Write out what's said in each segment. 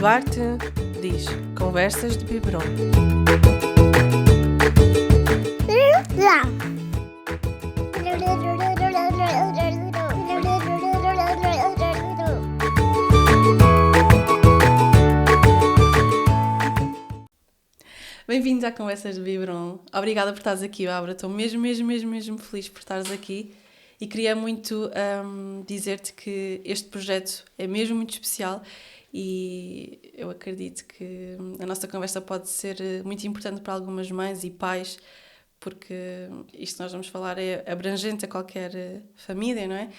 Duarte diz Conversas de Biberon. Bem-vindos à Conversas de Biberon. Obrigada por estares aqui, Bárbara. Estou mesmo feliz por estares aqui e queria muito dizer-te que este projeto é mesmo muito especial e eu acredito que a nossa conversa pode ser muito importante para algumas mães e pais, porque isto que nós vamos falar é abrangente a qualquer família, não é?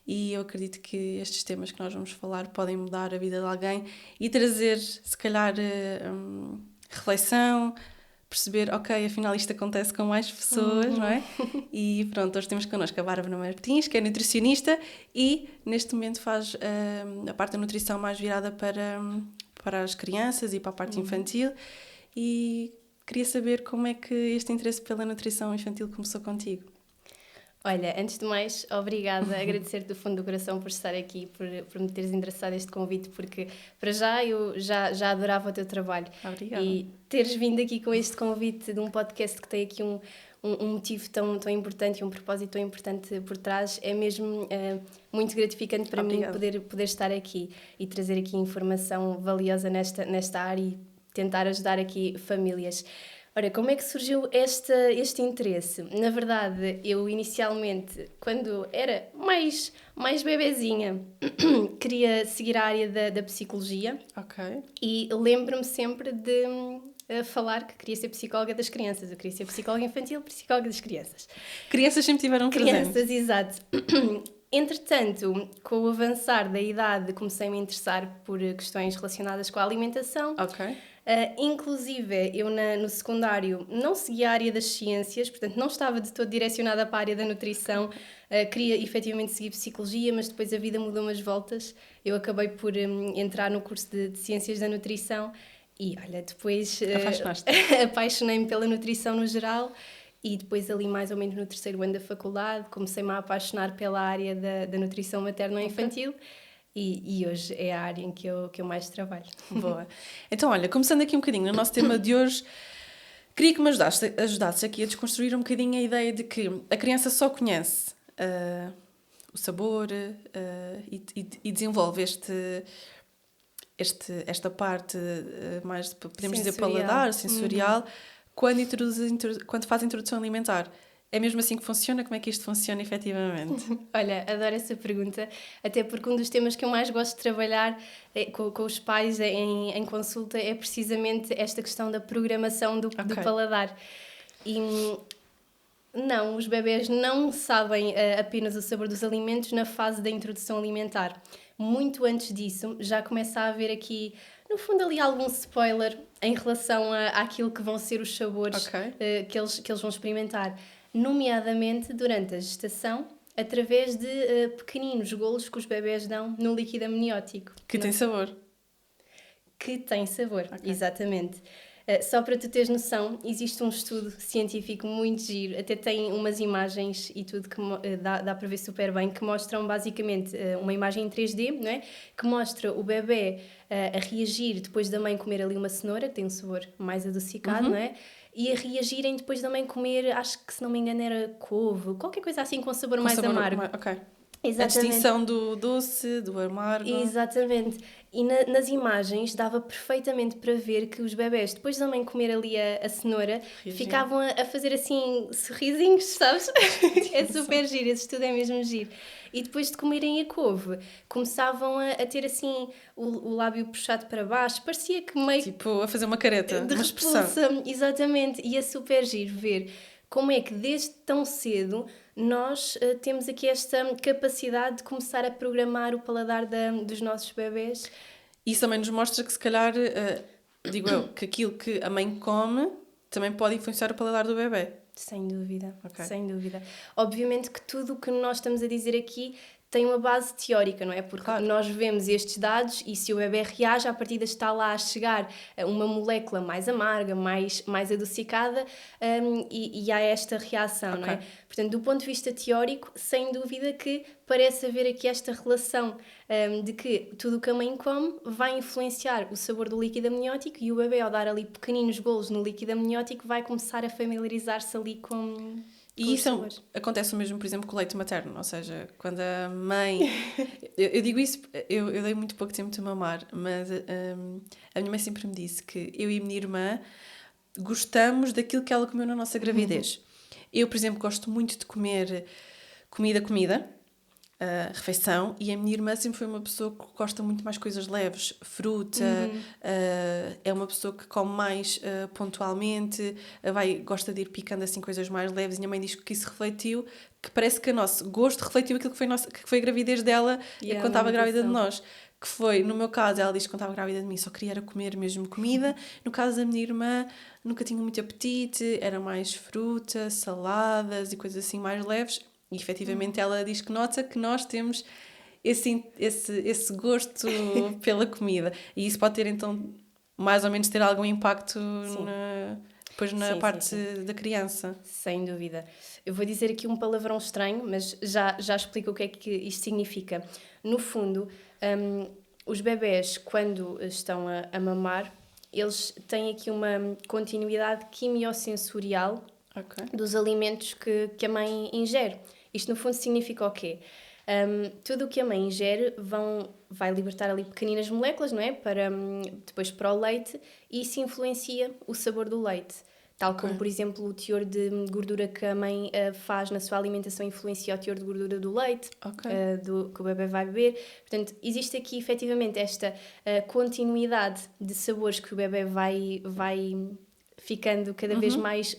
E eu acredito que estes temas que nós vamos falar podem mudar a vida de alguém e trazer, se calhar, reflexão, perceber, ok, afinal isto acontece com mais pessoas, não é? E pronto, hoje temos connosco a Bárbara Martins, que é nutricionista e neste momento faz a parte da nutrição mais virada para as crianças e para a parte infantil. E queria saber como é que este interesse pela nutrição infantil começou contigo. Olha, antes de mais, obrigada, agradecer-te do fundo do coração por estar aqui, por me teres endereçado este convite, porque para já eu já adorava o teu trabalho. Obrigada. E teres vindo aqui com este convite de um podcast que tem aqui um motivo tão importante e um propósito tão importante por trás, é mesmo muito gratificante para mim poder estar aqui e trazer aqui informação valiosa nesta área e tentar ajudar aqui famílias. Ora, como é que surgiu este interesse? Na verdade, eu inicialmente, quando era mais bebezinha, queria seguir a área da psicologia. Ok. E lembro-me sempre de falar que queria ser psicóloga das crianças. Eu queria ser psicóloga infantil, psicóloga das crianças. Crianças sempre tiveram presentes. Crianças, exato. Entretanto, com o avançar da idade, comecei-me a interessar por questões relacionadas com a alimentação. Ok. Inclusive, eu no secundário não seguia a área das ciências, portanto não estava de todo direcionada para a área da nutrição. Queria efetivamente seguir psicologia, mas depois a vida mudou umas voltas. Eu acabei por entrar no curso de Ciências da Nutrição e, olha, depois apaixonei-me pela nutrição no geral. E depois ali mais ou menos no terceiro ano da faculdade comecei-me a apaixonar pela área da nutrição materno-infantil. E hoje é a área em que eu mais trabalho. Boa. Então, olha, começando aqui um bocadinho no nosso tema de hoje, queria que me ajudasses aqui a desconstruir um bocadinho a ideia de que a criança só conhece o sabor e desenvolve esta parte mais, podemos dizer, paladar, sensorial, quando faz a introdução alimentar. É mesmo assim que funciona? Como é que isto funciona efetivamente? Olha, adoro essa pergunta, até porque um dos temas que eu mais gosto de trabalhar com os pais em consulta é precisamente esta questão da programação do paladar. E não, os bebés não sabem apenas o sabor dos alimentos na fase da introdução alimentar. Muito antes disso, já começa a haver aqui, no fundo, ali algum spoiler em relação àquilo que vão ser os sabores que eles vão experimentar. Nomeadamente durante a gestação, através de pequeninos golos que os bebés dão no líquido amniótico. Que tem sabor. Que tem sabor, exatamente. Só para tu teres noção, existe um estudo científico muito giro, até tem umas imagens e tudo que dá para ver super bem, que mostram basicamente uma imagem em 3D, não é? Que mostra o bebê a reagir depois da mãe comer ali uma cenoura, que tem um sabor mais adocicado, não é? E a reagirem depois da mãe comer, acho que se não me engano era couve, qualquer coisa assim com sabor mais amargo. Ok. Exatamente. A distinção do doce, do amargo. Exatamente. E nas imagens dava perfeitamente para ver que os bebés, depois da mãe comer ali a cenoura, ficavam a fazer assim sorrisinhos, sabes? É super giro, esse estudo é mesmo giro. E depois de comerem a couve, começavam a ter assim o lábio puxado para baixo, parecia que meio... Tipo, a fazer uma careta, uma expressão. Exatamente, e é super giro ver como é que desde tão cedo nós temos aqui esta capacidade de começar a programar o paladar dos nossos bebés. Isso também nos mostra que se calhar, digo eu, que aquilo que a mãe come também pode influenciar o paladar do bebé. Sem dúvida, sem dúvida. Obviamente que tudo o que nós estamos a dizer aqui tem uma base teórica, não é? Porque claro, nós vemos estes dados e se o bebê reage, à partida está lá a chegar uma molécula mais amarga, mais adocicada, e há esta reação, não é? Portanto, do ponto de vista teórico, sem dúvida que parece haver aqui esta relação de que tudo o que a mãe come vai influenciar o sabor do líquido amniótico e o bebê, ao dar ali pequeninos golos no líquido amniótico, vai começar a familiarizar-se ali com... E isso acontece o mesmo, por exemplo, com o leite materno, ou seja, quando a mãe... eu digo isso, eu dei muito pouco tempo de mamar, mas a minha mãe sempre me disse que eu e a minha irmã gostamos daquilo que ela comeu na nossa gravidez. Eu, por exemplo, gosto muito de comer comida, refeição, e a minha irmã sempre foi uma pessoa que gosta muito mais coisas leves, fruta, é uma pessoa que come mais pontualmente, gosta de ir picando assim coisas mais leves, e a minha mãe diz que isso refletiu, que parece que o nosso gosto refletiu aquilo que foi a gravidez dela quando estava grávida de nós. Que foi, no meu caso, ela diz que quando estava grávida de mim só queria era comer mesmo comida. No caso da minha irmã, nunca tinha muito apetite, era mais fruta, saladas e coisas assim mais leves. E efetivamente ela diz que nota que nós temos esse gosto pela comida. E isso pode ter então, mais ou menos, ter algum impacto depois na parte da criança. Sem dúvida. Eu vou dizer aqui um palavrão estranho, mas já explico o que é que isto significa. No fundo, os bebés, quando estão a mamar, eles têm aqui uma continuidade quimiosensorial dos alimentos que a mãe ingere. Isto, no fundo, significa o quê? Tudo o que a mãe ingere vai libertar ali pequeninas moléculas, não é? Depois para o leite, e isso influencia o sabor do leite. Tal como, por exemplo, o teor de gordura que a mãe faz na sua alimentação influencia o teor de gordura do leite que o bebê vai beber. Portanto, existe aqui, efetivamente, esta continuidade de sabores que o bebê vai ficando cada vez mais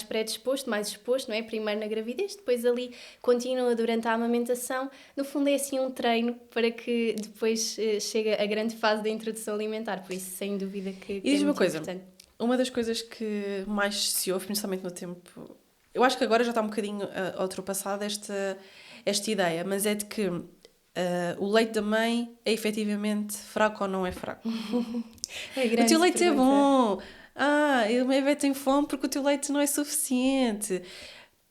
predisposto, mais exposto, não é? Primeiro na gravidez, depois ali continua durante a amamentação. No fundo é assim um treino para que depois chegue a grande fase da introdução alimentar. Por isso, sem dúvida que é muito importante. Uma das coisas que mais se ouve, principalmente no tempo... Eu acho que agora já está um bocadinho ultrapassada esta ideia, mas é de que o leite da mãe é efetivamente fraco ou não é fraco. O teu leite é bom... o bebê tem fome porque o teu leite não é suficiente.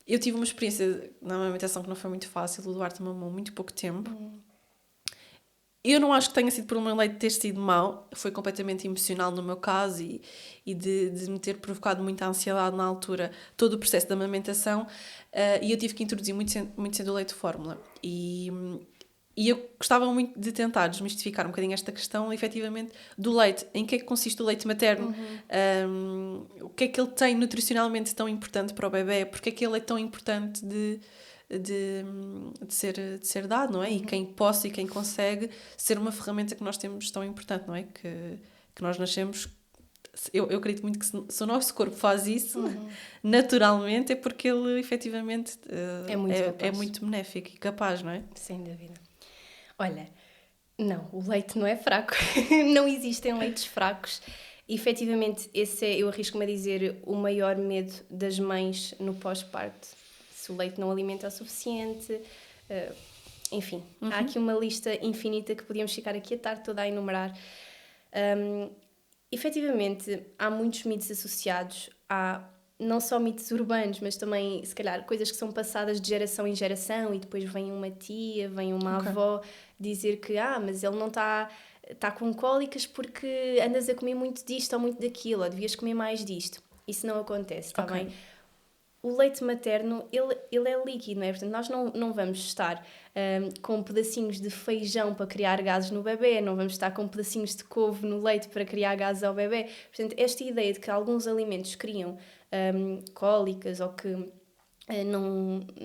Eu tive uma experiência na amamentação que não foi muito fácil. O Duarte mamou muito pouco tempo. Eu não acho que tenha sido por o meu leite ter sido mau. Foi completamente emocional no meu caso e de me ter provocado muita ansiedade na altura, todo o processo da amamentação. E eu tive que introduzir muito cedo o leite de fórmula. E eu gostava muito de tentar desmistificar um bocadinho esta questão, efetivamente, do leite. Em que é que consiste o leite materno? O que é que ele tem nutricionalmente tão importante para o bebê? Porque é que ele é tão importante de ser dado, não é? E quem possa e quem consegue ser uma ferramenta que nós temos tão importante, não é? Que nós nascemos... Eu acredito muito que se o nosso corpo faz isso naturalmente é porque ele efetivamente é muito benéfico e capaz, não é? Sem dúvida. Olha, não, o leite não é fraco. Não existem leites fracos. E, efetivamente, esse é, eu arrisco-me a dizer, o maior medo das mães no pós-parto. Se o leite não alimenta o suficiente. Enfim, há aqui uma lista infinita que podíamos ficar aqui a tarde toda a enumerar. Efetivamente, há muitos mitos associados a... não só mitos urbanos, mas também, se calhar, coisas que são passadas de geração em geração e depois vem uma tia, vem uma avó dizer que mas ele não está com cólicas porque andas a comer muito disto ou muito daquilo, ou devias comer mais disto. Isso não acontece, está bem? O leite materno, ele é líquido, não é? Portanto, nós não vamos estar com pedacinhos de feijão para criar gases no bebê, não vamos estar com pedacinhos de couve no leite para criar gases ao bebê. Portanto, esta ideia de que alguns alimentos criam cólicas ou que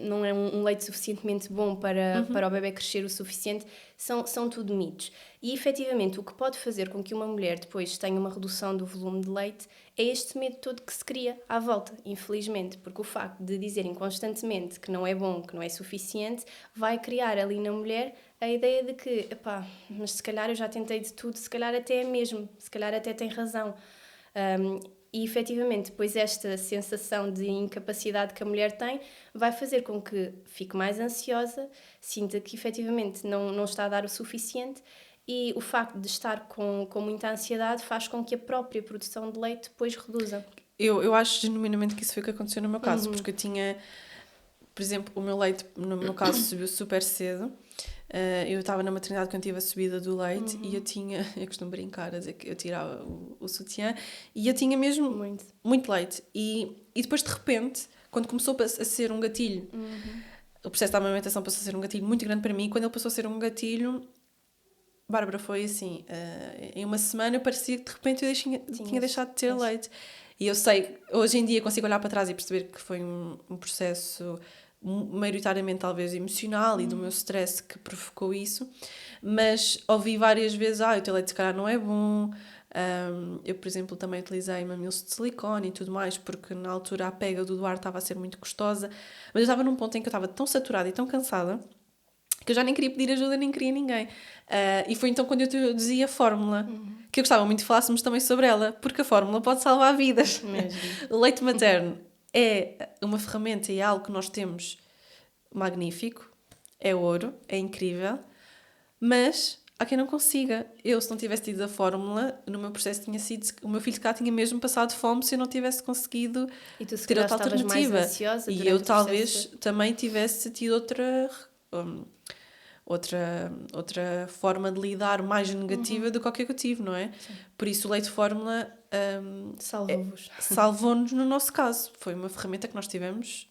não é um leite suficientemente bom para o bebê crescer o suficiente, são tudo mitos. E, efetivamente, o que pode fazer com que uma mulher depois tenha uma redução do volume de leite é este medo todo que se cria à volta, infelizmente, porque o facto de dizerem constantemente que não é bom, que não é suficiente, vai criar ali na mulher a ideia de que, mas se calhar eu já tentei de tudo, se calhar até é mesmo, se calhar até tem razão. E efetivamente depois esta sensação de incapacidade que a mulher tem vai fazer com que fique mais ansiosa, sinta que efetivamente não está a dar o suficiente, e o facto de estar com muita ansiedade faz com que a própria produção de leite depois reduza. Eu acho genuinamente que isso foi o que aconteceu no meu caso, porque eu tinha, por exemplo, o meu leite, no meu caso, subiu super cedo. Eu estava na maternidade quando tive a subida do leite e eu costumo brincar a dizer que eu tirava o sutiã e eu tinha mesmo muito leite. E depois, de repente, quando começou a ser um gatilho, o processo da amamentação passou a ser um gatilho muito grande para mim. Quando ele passou a ser um gatilho, Bárbara, foi assim, em uma semana parecia que de repente eu tinha deixado de ter leite. E eu sei, hoje em dia consigo olhar para trás e perceber que foi um processo maioritariamente talvez emocional e do meu stress que provocou isso, mas ouvi várias vezes, o teu leite se calhar não é bom. Eu, por exemplo, também utilizei mamilos de silicone e tudo mais, porque na altura a pega do Duarte estava a ser muito custosa, mas eu estava num ponto em que eu estava tão saturada e tão cansada que eu já nem queria pedir ajuda, nem queria ninguém. E foi então quando eu te dizia a fórmula, que eu gostava muito que falássemos também sobre ela, porque a fórmula pode salvar vidas. O leite materno é uma ferramenta e é algo que nós temos magnífico, é ouro, é incrível, mas há quem não consiga. Eu, se não tivesse tido a fórmula, no meu processo tinha sido, o meu filho cá tinha mesmo passado fome se eu não tivesse conseguido ter outra alternativa. E eu talvez também tivesse tido outra forma de lidar mais negativa do que eu tive, não é? Sim. Por isso o leite fórmula salvou-nos no nosso caso. Foi uma ferramenta que nós tivemos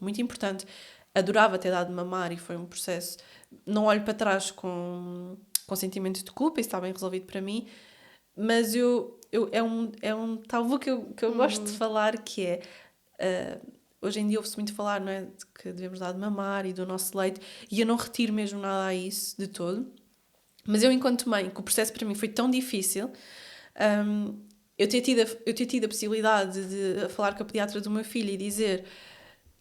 muito importante. Adorava ter dado de mamar e foi um processo. Não olho para trás com sentimento de culpa, isso está bem resolvido para mim, mas é um tabu que eu gosto de falar, que é... hoje em dia ouve-se muito falar, não é, de que devemos dar de mamar e do nosso leite, e eu não retiro mesmo nada a isso de todo, mas eu, enquanto mãe, que o processo para mim foi tão difícil, eu ter tido a possibilidade de falar com a pediatra do meu filho e dizer: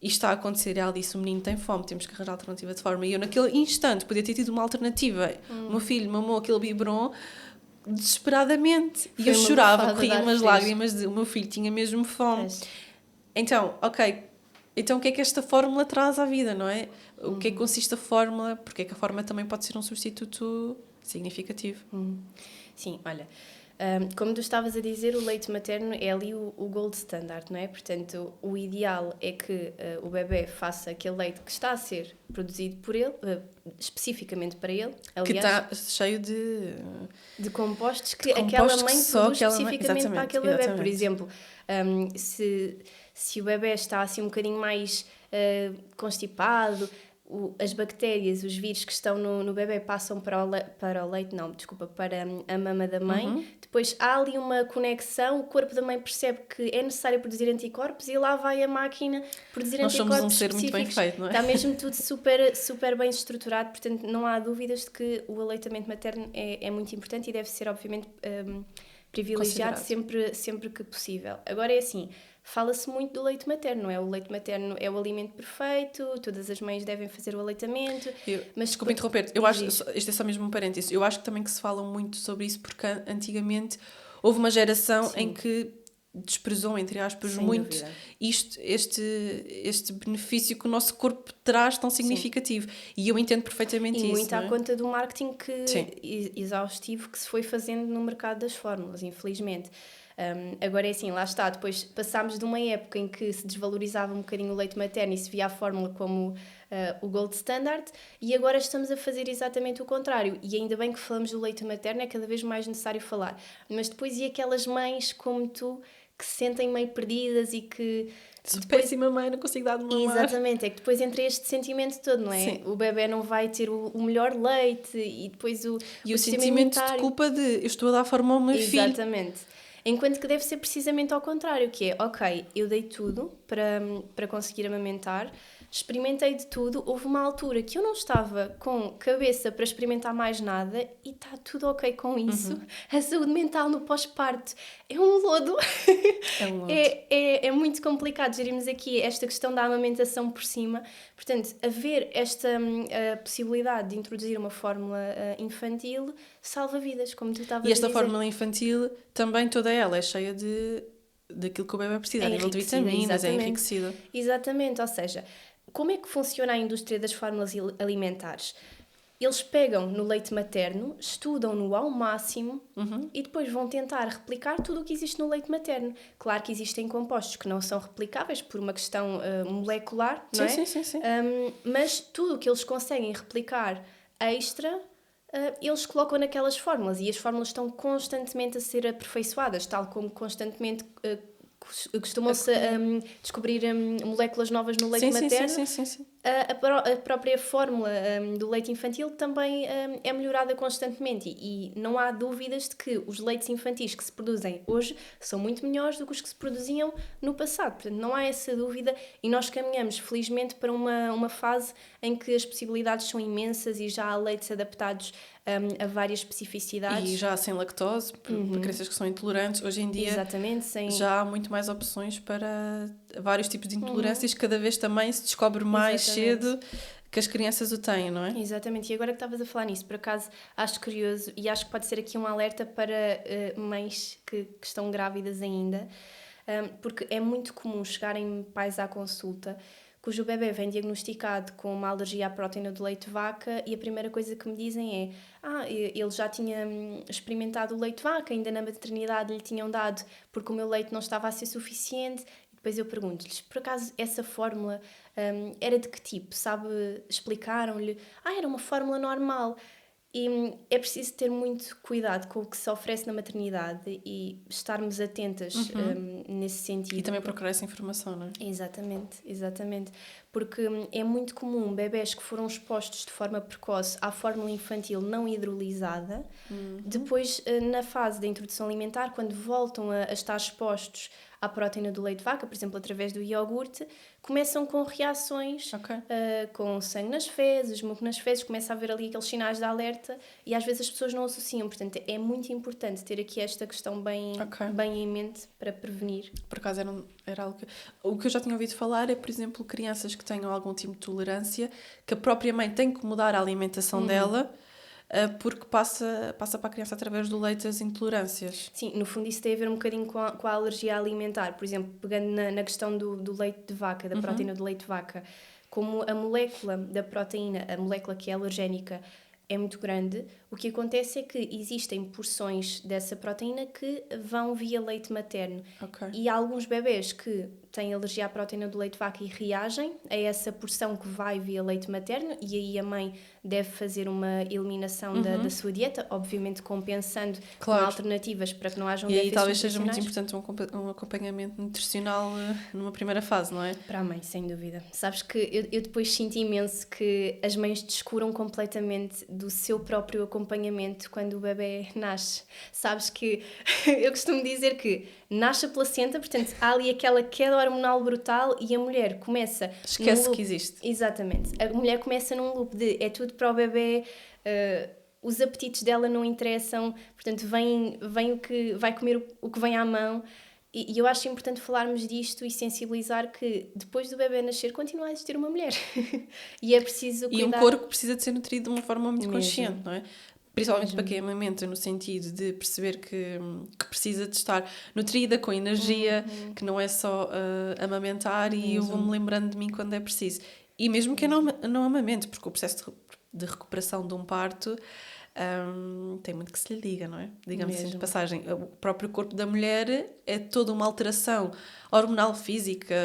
isto está a acontecer, e ela disse: o menino tem fome, temos que arranjar alternativa de forma, e eu naquele instante podia ter tido uma alternativa. O meu filho mamou aquele biberon desesperadamente, e eu chorava, corria umas lágrimas de o meu filho tinha mesmo fome. Então, então o que é que esta fórmula traz à vida, não é? O que é que consiste a fórmula? Porque é que a fórmula também pode ser um substituto significativo. Sim, olha, como tu estavas a dizer, o leite materno é ali o gold standard, não é? Portanto, o ideal é que o bebê faça aquele leite que está a ser produzido por ele, especificamente para ele. Aliás, que está cheio de compostos que aquela mãe produz especificamente para aquele bebê. Por exemplo, se o bebê está assim um bocadinho mais constipado, as bactérias, os vírus que estão no bebê passam para o leite, para a mama da mãe. Depois há ali uma conexão, o corpo da mãe percebe que é necessário produzir anticorpos e lá vai a máquina produzir anticorpos. Nós somos um ser muito bem feito, não é? Está mesmo tudo super, super bem estruturado, portanto não há dúvidas de que o aleitamento materno é muito importante e deve ser obviamente privilegiado sempre que possível. Agora é assim, fala-se muito do leite materno, não é? O leite materno é o alimento perfeito, todas as mães devem fazer o aleitamento. Desculpa interromper, eu acho, isto é só mesmo um parênteses, eu acho que também que se fala muito sobre isso porque antigamente houve uma geração em que desprezou, entre aspas, sem muito este benefício que o nosso corpo traz tão significativo. E eu entendo perfeitamente isso. E muito à conta do marketing exaustivo que se foi fazendo no mercado das fórmulas, infelizmente. Agora é assim, lá está, depois passámos de uma época em que se desvalorizava um bocadinho o leite materno e se via a fórmula como o gold standard, e agora estamos a fazer exatamente o contrário, e ainda bem que falamos do leite materno, é cada vez mais necessário falar, mas depois e aquelas mães como tu que se sentem meio perdidas e que... Sou péssima mãe, não consigo dar de mamar. Exatamente, é que depois entra este sentimento todo, não é? Sim. O bebê não vai ter o melhor leite e depois o sentimento de culpa de eu estou a dar a fórmula ao meu filho. Exatamente. Enquanto que deve ser precisamente ao contrário, que é, ok, eu dei tudo para conseguir amamentar, experimentei de tudo, houve uma altura que eu não estava com cabeça para experimentar mais nada e está tudo ok com isso. A saúde mental no pós-parto é um lodo. É um lodo. É muito complicado gerirmos aqui esta questão da amamentação por cima. Portanto, haver esta possibilidade de introduzir uma fórmula infantil salva vidas, como tu estavas a dizer. E esta fórmula infantil, também toda ela é cheia de daquilo que o bebê precisa, a nível de vitaminas, é enriquecida. Exatamente, ou seja, como é que funciona a indústria das fórmulas alimentares? Eles pegam no leite materno, estudam-no ao máximo e depois vão tentar replicar tudo o que existe no leite materno. Claro que existem compostos que não são replicáveis por uma questão molecular, não é? Sim. Mas tudo o que eles conseguem replicar extra, eles colocam naquelas fórmulas e as fórmulas estão constantemente a ser aperfeiçoadas, tal como constantemente costumam-se descobrir moléculas novas no leite materno. Sim. A própria fórmula do leite infantil também é melhorada constantemente e não há dúvidas de que os leites infantis que se produzem hoje são muito melhores do que os que se produziam no passado. Portanto, não há essa dúvida e nós caminhamos, felizmente, para uma fase em que as possibilidades são imensas e já há leites adaptados a várias especificidades. E já sem lactose, para crianças que são intolerantes. Hoje em dia já há muito mais opções para vários tipos de intolerâncias. Cada vez também se descobre mais cedo que as crianças o têm, não é? Exatamente. E agora que estavas a falar nisso, por acaso acho curioso e acho que pode ser aqui um alerta para mães que estão grávidas ainda, porque é muito comum chegarem pais à consulta cujo bebê vem diagnosticado com uma alergia à proteína do leite de vaca e a primeira coisa que me dizem é ele já tinha experimentado o leite de vaca, ainda na maternidade lhe tinham dado porque o meu leite não estava a ser suficiente. Depois eu pergunto-lhes, por acaso essa fórmula era de que tipo? Sabe, explicaram-lhe? Era uma fórmula normal. E é preciso ter muito cuidado com o que se oferece na maternidade e estarmos atentas nesse sentido. E também procurar essa informação, não é? Exatamente. Porque é muito comum bebés que foram expostos de forma precoce à fórmula infantil não hidrolisada, depois na fase da introdução alimentar, quando voltam a estar expostos à proteína do leite de vaca, por exemplo, através do iogurte, começam com reações, com sangue nas fezes, muco nas fezes, começa a haver ali aqueles sinais de alerta e às vezes as pessoas não associam. Portanto, é muito importante ter aqui esta questão bem em mente para prevenir. Por acaso era algo que... O que eu já tinha ouvido falar é, por exemplo, crianças que tenham algum tipo de tolerância, que a própria mãe tem que mudar a alimentação dela, porque passa para a criança através do leite as intolerâncias. Sim, no fundo isso tem a ver um bocadinho com a alergia alimentar. Por exemplo, pegando na questão do leite de vaca, da proteína do leite de vaca, como a molécula da proteína, a molécula que é alergénica, é muito grande, o que acontece é que existem porções dessa proteína que vão via leite materno. E há alguns bebés que têm alergia à proteína do leite de vaca e reagem a essa porção que vai via leite materno e aí a mãe deve fazer uma eliminação da sua dieta, obviamente compensando com alternativas para que não hajam déficits nutricionais. E aí talvez seja muito importante um acompanhamento nutricional numa primeira fase, não é? Para a mãe, sem dúvida. Sabes que eu depois sinto imenso que as mães descuram completamente do seu próprio acompanhamento quando o bebê nasce. Sabes que eu costumo dizer que nasce a placenta, portanto há ali aquela queda hormonal brutal e a mulher começa... Esquece que existe. Exatamente. A mulher começa num loop de é tudo para o bebê, os apetites dela não interessam, portanto vem o que vai comer o que vem à mão. E eu acho importante falarmos disto e sensibilizar que depois do bebê nascer continua a existir uma mulher. E é preciso cuidar. E um corpo precisa de ser nutrido de uma forma muito consciente, não é? Principalmente para quem amamenta, no sentido de perceber que precisa de estar nutrida, com energia, que não é só amamentar e eu vou-me lembrando de mim quando é preciso. E mesmo que eu não amamente, porque o processo de recuperação de um parto tem muito que se lhe diga, não é? Digamos assim de passagem. O próprio corpo da mulher é toda uma alteração hormonal, física,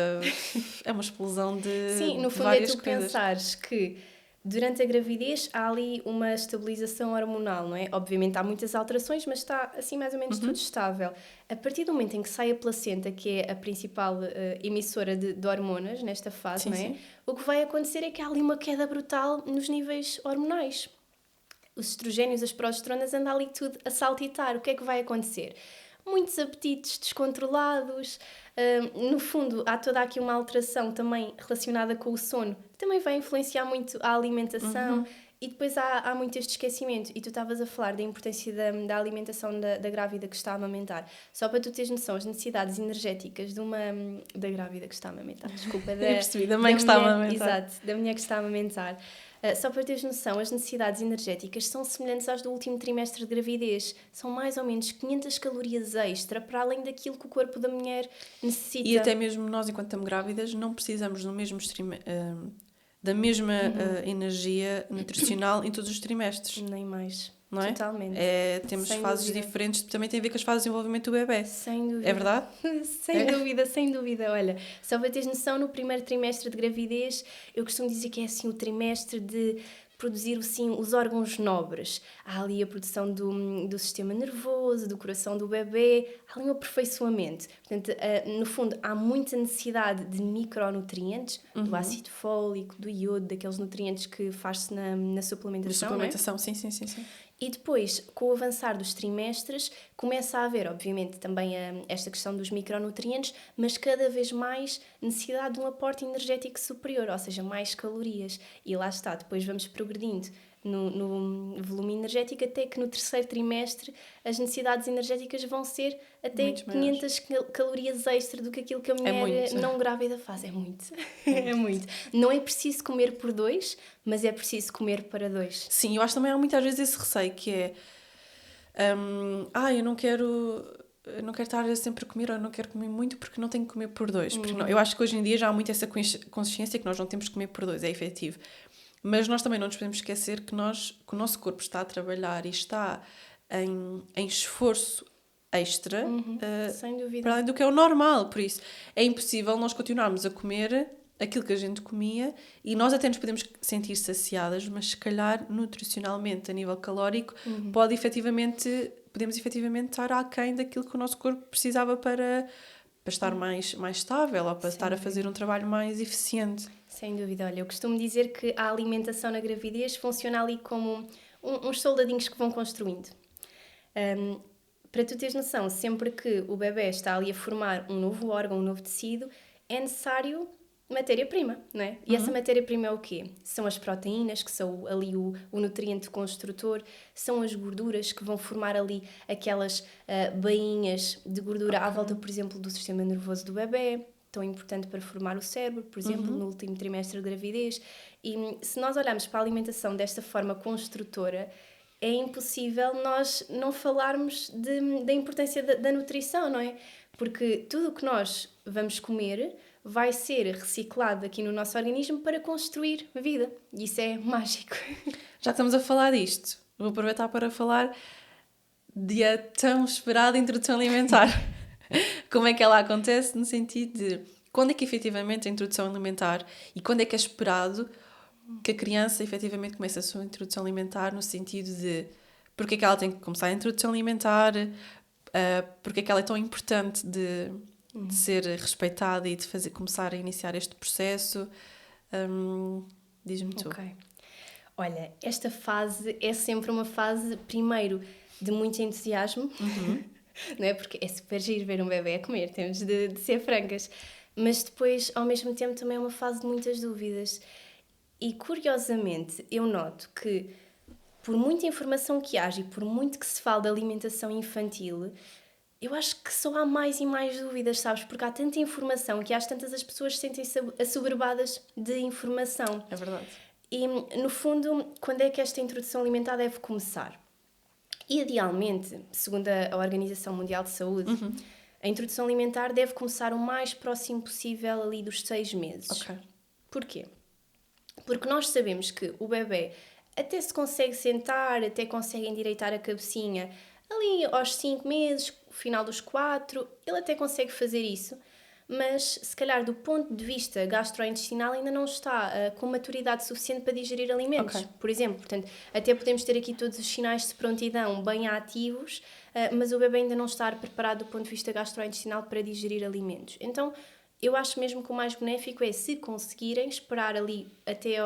é uma explosão de Sim, no fundo várias é tu coisas. pensares que durante a gravidez há ali uma estabilização hormonal, não é? Obviamente há muitas alterações, mas está assim mais ou menos tudo estável. A partir do momento em que sai a placenta, que é a principal emissora de hormonas nesta fase, não é? O que vai acontecer é que há ali uma queda brutal nos níveis hormonais. Os estrogénios, as progesteronas, andam ali tudo a saltitar. O que é que vai acontecer? Muitos apetites descontrolados. No fundo, há toda aqui uma alteração também relacionada com o sono. Também vai influenciar muito a alimentação. E depois há muito este esquecimento. E tu estavas a falar da importância da alimentação da grávida que está a amamentar. Só para tu teres noção, as necessidades energéticas da grávida que está a amamentar. Desculpa, da mãe que está a amamentar. Exato, da mulher que está a amamentar. Só para teres noção, as necessidades energéticas são semelhantes às do último trimestre de gravidez. São mais ou menos 500 calorias extra para além daquilo que o corpo da mulher necessita. E até mesmo nós, enquanto estamos grávidas, não precisamos do mesmo da mesma energia nutricional em todos os trimestres. Nem mais. Não é? Totalmente. Temos Sem fases dúvida. diferentes, também tem a ver com as fases de desenvolvimento do bebê. Sem dúvida. É verdade? Sem dúvida. Olha, só para teres noção, no primeiro trimestre de gravidez, eu costumo dizer que é assim o trimestre de produzir assim, os órgãos nobres. Há ali a produção do sistema nervoso, do coração do bebê, há ali um aperfeiçoamento. Portanto, no fundo, há muita necessidade de micronutrientes, do ácido fólico, do iodo, daqueles nutrientes que faz-se na suplementação. De suplementação, não é? Sim. E depois, com o avançar dos trimestres, começa a haver, obviamente, também esta questão dos micronutrientes, mas cada vez mais necessidade de um aporte energético superior, ou seja, mais calorias. E lá está, depois vamos progredindo no volume energético, até que no terceiro trimestre as necessidades energéticas vão ser até muito 500 calorias extra do que aquilo que a mulher não grávida faz. É muito. É muito. Não é preciso comer por 2, mas é preciso comer para 2. Sim, eu acho também há muitas vezes esse receio que é eu não quero estar sempre a comer, ou eu não quero comer muito porque não tenho que comer por 2. Eu acho que hoje em dia já há muito essa consciência que nós não temos que comer por 2, é efetivo. Mas nós também não nos podemos esquecer que o nosso corpo está a trabalhar e está em esforço extra, sem dúvida, para além do que é o normal. Por isso, é impossível nós continuarmos a comer aquilo que a gente comia e nós até nos podemos sentir saciadas, mas se calhar nutricionalmente, a nível calórico, podemos efetivamente estar aquém daquilo que o nosso corpo precisava para estar mais estável ou para estar a fazer um trabalho mais eficiente. Sem dúvida. Olha, eu costumo dizer que a alimentação na gravidez funciona ali como uns soldadinhos que vão construindo. Para tu teres noção, sempre que o bebê está ali a formar um novo órgão, um novo tecido, é necessário matéria-prima, não é? E essa matéria-prima é o quê? São as proteínas, que são ali o nutriente construtor, são as gorduras que vão formar ali aquelas bainhas de gordura à volta, por exemplo, do sistema nervoso do bebê, tão importante para formar o cérebro, por exemplo, no último trimestre de gravidez. E se nós olharmos para a alimentação desta forma construtora, é impossível nós não falarmos da importância da nutrição, não é? Porque tudo o que nós vamos comer vai ser reciclado aqui no nosso organismo para construir vida. E isso é mágico. Já estamos a falar disto. Vou aproveitar para falar da tão esperada introdução alimentar. Como é que ela acontece no sentido de quando é que efetivamente a introdução alimentar e quando é que é esperado que a criança efetivamente comece a sua introdução alimentar, no sentido de porque é que ela tem que começar a introdução alimentar, porque é que ela é tão importante de ser respeitada e de começar a iniciar este processo. Diz-me tu. Ok. Olha, esta fase é sempre uma fase, primeiro, de muito entusiasmo, não é? Porque é super giro ver um bebê a comer, temos de ser francas. Mas depois, ao mesmo tempo, também é uma fase de muitas dúvidas. E, curiosamente, eu noto que, por muita informação que haja e por muito que se fale de alimentação infantil, eu acho que só há mais e mais dúvidas, sabes? Porque há tanta informação que às tantas as pessoas sentem-se assoberbadas de informação. É verdade. E, no fundo, quando é que esta introdução alimentar deve começar? Idealmente, segundo a Organização Mundial de Saúde, a introdução alimentar deve começar o mais próximo possível ali dos 6 meses. Ok. Porquê? Porque nós sabemos que o bebê até se consegue sentar, até consegue endireitar a cabecinha ali aos 5 meses, final dos 4, ele até consegue fazer isso, mas se calhar do ponto de vista gastrointestinal ainda não está com maturidade suficiente para digerir alimentos, por exemplo. Portanto, até podemos ter aqui todos os sinais de prontidão bem ativos, mas o bebê ainda não está preparado do ponto de vista gastrointestinal para digerir alimentos. Então, eu acho mesmo que o mais benéfico é, se conseguirem, esperar ali até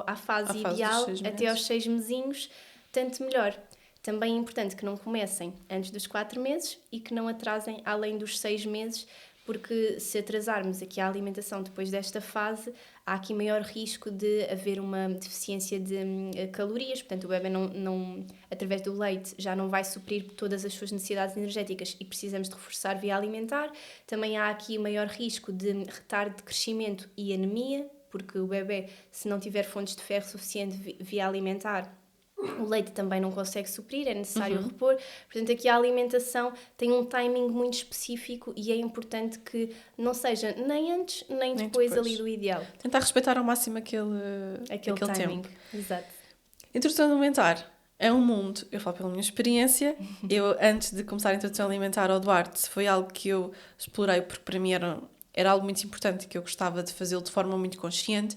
à fase ideal, até aos 6 mesinhos, tanto melhor. Também é importante que não comecem antes dos 4 meses e que não atrasem além dos 6 meses, porque se atrasarmos aqui a alimentação depois desta fase, há aqui maior risco de haver uma deficiência de calorias, portanto o bebê não, através do leite já não vai suprir todas as suas necessidades energéticas e precisamos de reforçar via alimentar. Também há aqui maior risco de retardo de crescimento e anemia, porque o bebê, se não tiver fontes de ferro suficiente via alimentar, o leite também não consegue suprir, é necessário repor. Portanto, aqui a alimentação tem um timing muito específico e é importante que não seja nem antes nem depois ali do ideal. Tentar respeitar ao máximo aquele timing. Tempo. Exato. Introdução alimentar é um mundo, eu falo pela minha experiência. Eu, antes de começar a introdução alimentar ao Duarte, foi algo que eu explorei porque para mim era algo muito importante, que eu gostava de fazê-lo de forma muito consciente.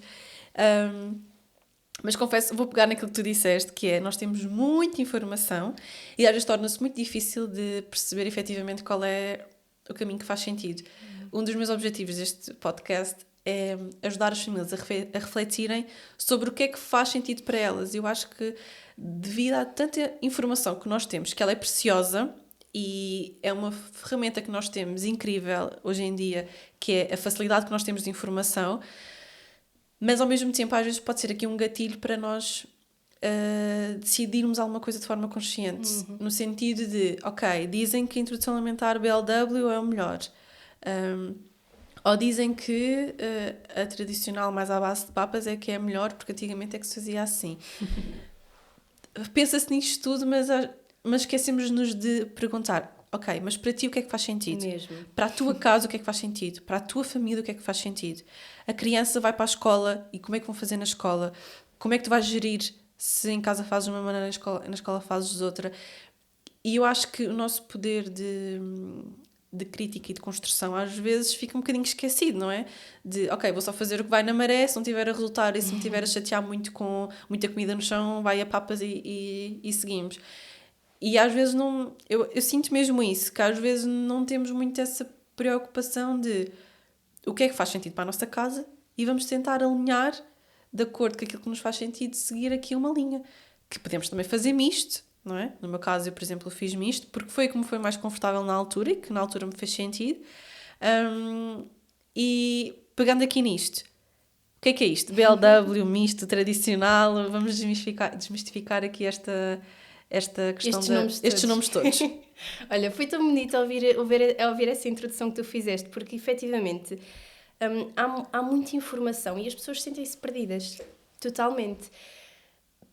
Mas confesso, vou pegar naquilo que tu disseste, que é, nós temos muita informação e às vezes torna-se muito difícil de perceber efetivamente qual é o caminho que faz sentido. Um dos meus objetivos deste podcast é ajudar as famílias a refletirem sobre o que é que faz sentido para elas. Eu acho que, devido a tanta informação que nós temos, que ela é preciosa e é uma ferramenta que nós temos incrível hoje em dia, que é a facilidade que nós temos de informação, mas ao mesmo tempo às vezes pode ser aqui um gatilho para nós decidirmos alguma coisa de forma consciente, no sentido de, ok, dizem que a introdução alimentar BLW é o melhor, ou dizem que a tradicional mais à base de papas é que é melhor porque antigamente é que se fazia assim. Pensa-se nisto tudo, mas esquecemos-nos de perguntar, ok, mas para ti o que é que faz sentido? Mesmo. Para a tua casa o que é que faz sentido? Para a tua família o que é que faz sentido? A criança vai para a escola e como é que vão fazer na escola? Como é que tu vais gerir se em casa fazes de uma maneira e na escola fazes de outra? E eu acho que o nosso poder de crítica e de construção às vezes fica um bocadinho esquecido, não é? De, ok, vou só fazer o que vai na maré, se não tiver a resultar e se me tiver a chatear muito com muita comida no chão, vai a papas e seguimos. E às vezes não... Eu sinto mesmo isso, que às vezes não temos muito essa preocupação de o que é que faz sentido para a nossa casa e vamos tentar alinhar de acordo com aquilo que nos faz sentido, seguir aqui uma linha. Que podemos também fazer misto, não é? No meu caso, eu, por exemplo, fiz misto porque foi como foi mais confortável na altura e que na altura me fez sentido. E pegando aqui nisto, o que é isto? BLW, misto, tradicional, vamos desmistificar aqui esta questão estes nomes todos. Olha, foi tão bonito ouvir essa introdução que tu fizeste, porque efetivamente há muita informação e as pessoas sentem-se perdidas, totalmente.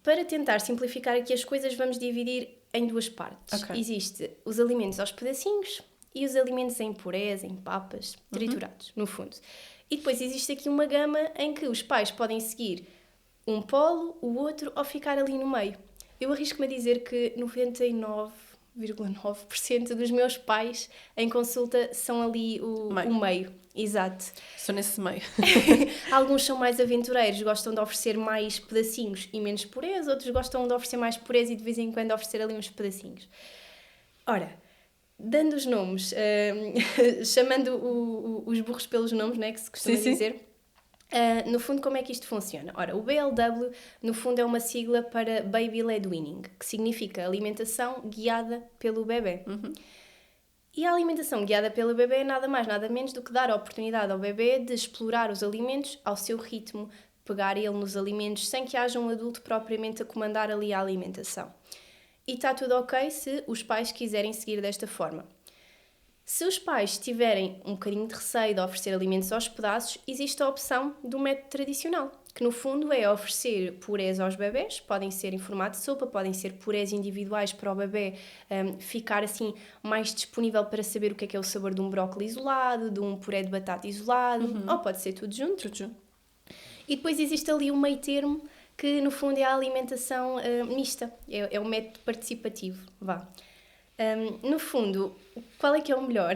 Para tentar simplificar aqui as coisas, vamos dividir em duas partes. Okay. Existe os alimentos aos pedacinhos e os alimentos em purés, em papas, triturados, no fundo. E depois existe aqui uma gama em que os pais podem seguir um polo, o outro, ou ficar ali no meio. Eu arrisco-me a dizer que 99,9% dos meus pais em consulta são ali o meio. Exato. Sou nesse meio. Alguns são mais aventureiros, gostam de oferecer mais pedacinhos e menos purés, outros gostam de oferecer mais purés e de vez em quando oferecer ali uns pedacinhos. Ora, dando os nomes, chamando os burros pelos nomes, né, que se costuma dizer... no fundo, como é que isto funciona? Ora, o BLW, no fundo, é uma sigla para Baby Led Weaning, que significa alimentação guiada pelo bebê. E a alimentação guiada pelo bebê é nada mais, nada menos do que dar a oportunidade ao bebê de explorar os alimentos ao seu ritmo, pegar ele nos alimentos sem que haja um adulto propriamente a comandar ali a alimentação. E está tudo ok se os pais quiserem seguir desta forma. Se os pais tiverem um bocadinho de receio de oferecer alimentos aos pedaços, existe a opção do método tradicional, que no fundo é oferecer purés aos bebés, podem ser em formato de sopa, podem ser purés individuais para o bebê ficar assim mais disponível para saber o que é o sabor de um brócolis isolado, de um puré de batata isolado, ou pode ser tudo junto. E depois existe ali um meio termo, que no fundo é a alimentação mista, é o método participativo, vá. No fundo, qual é que é o melhor?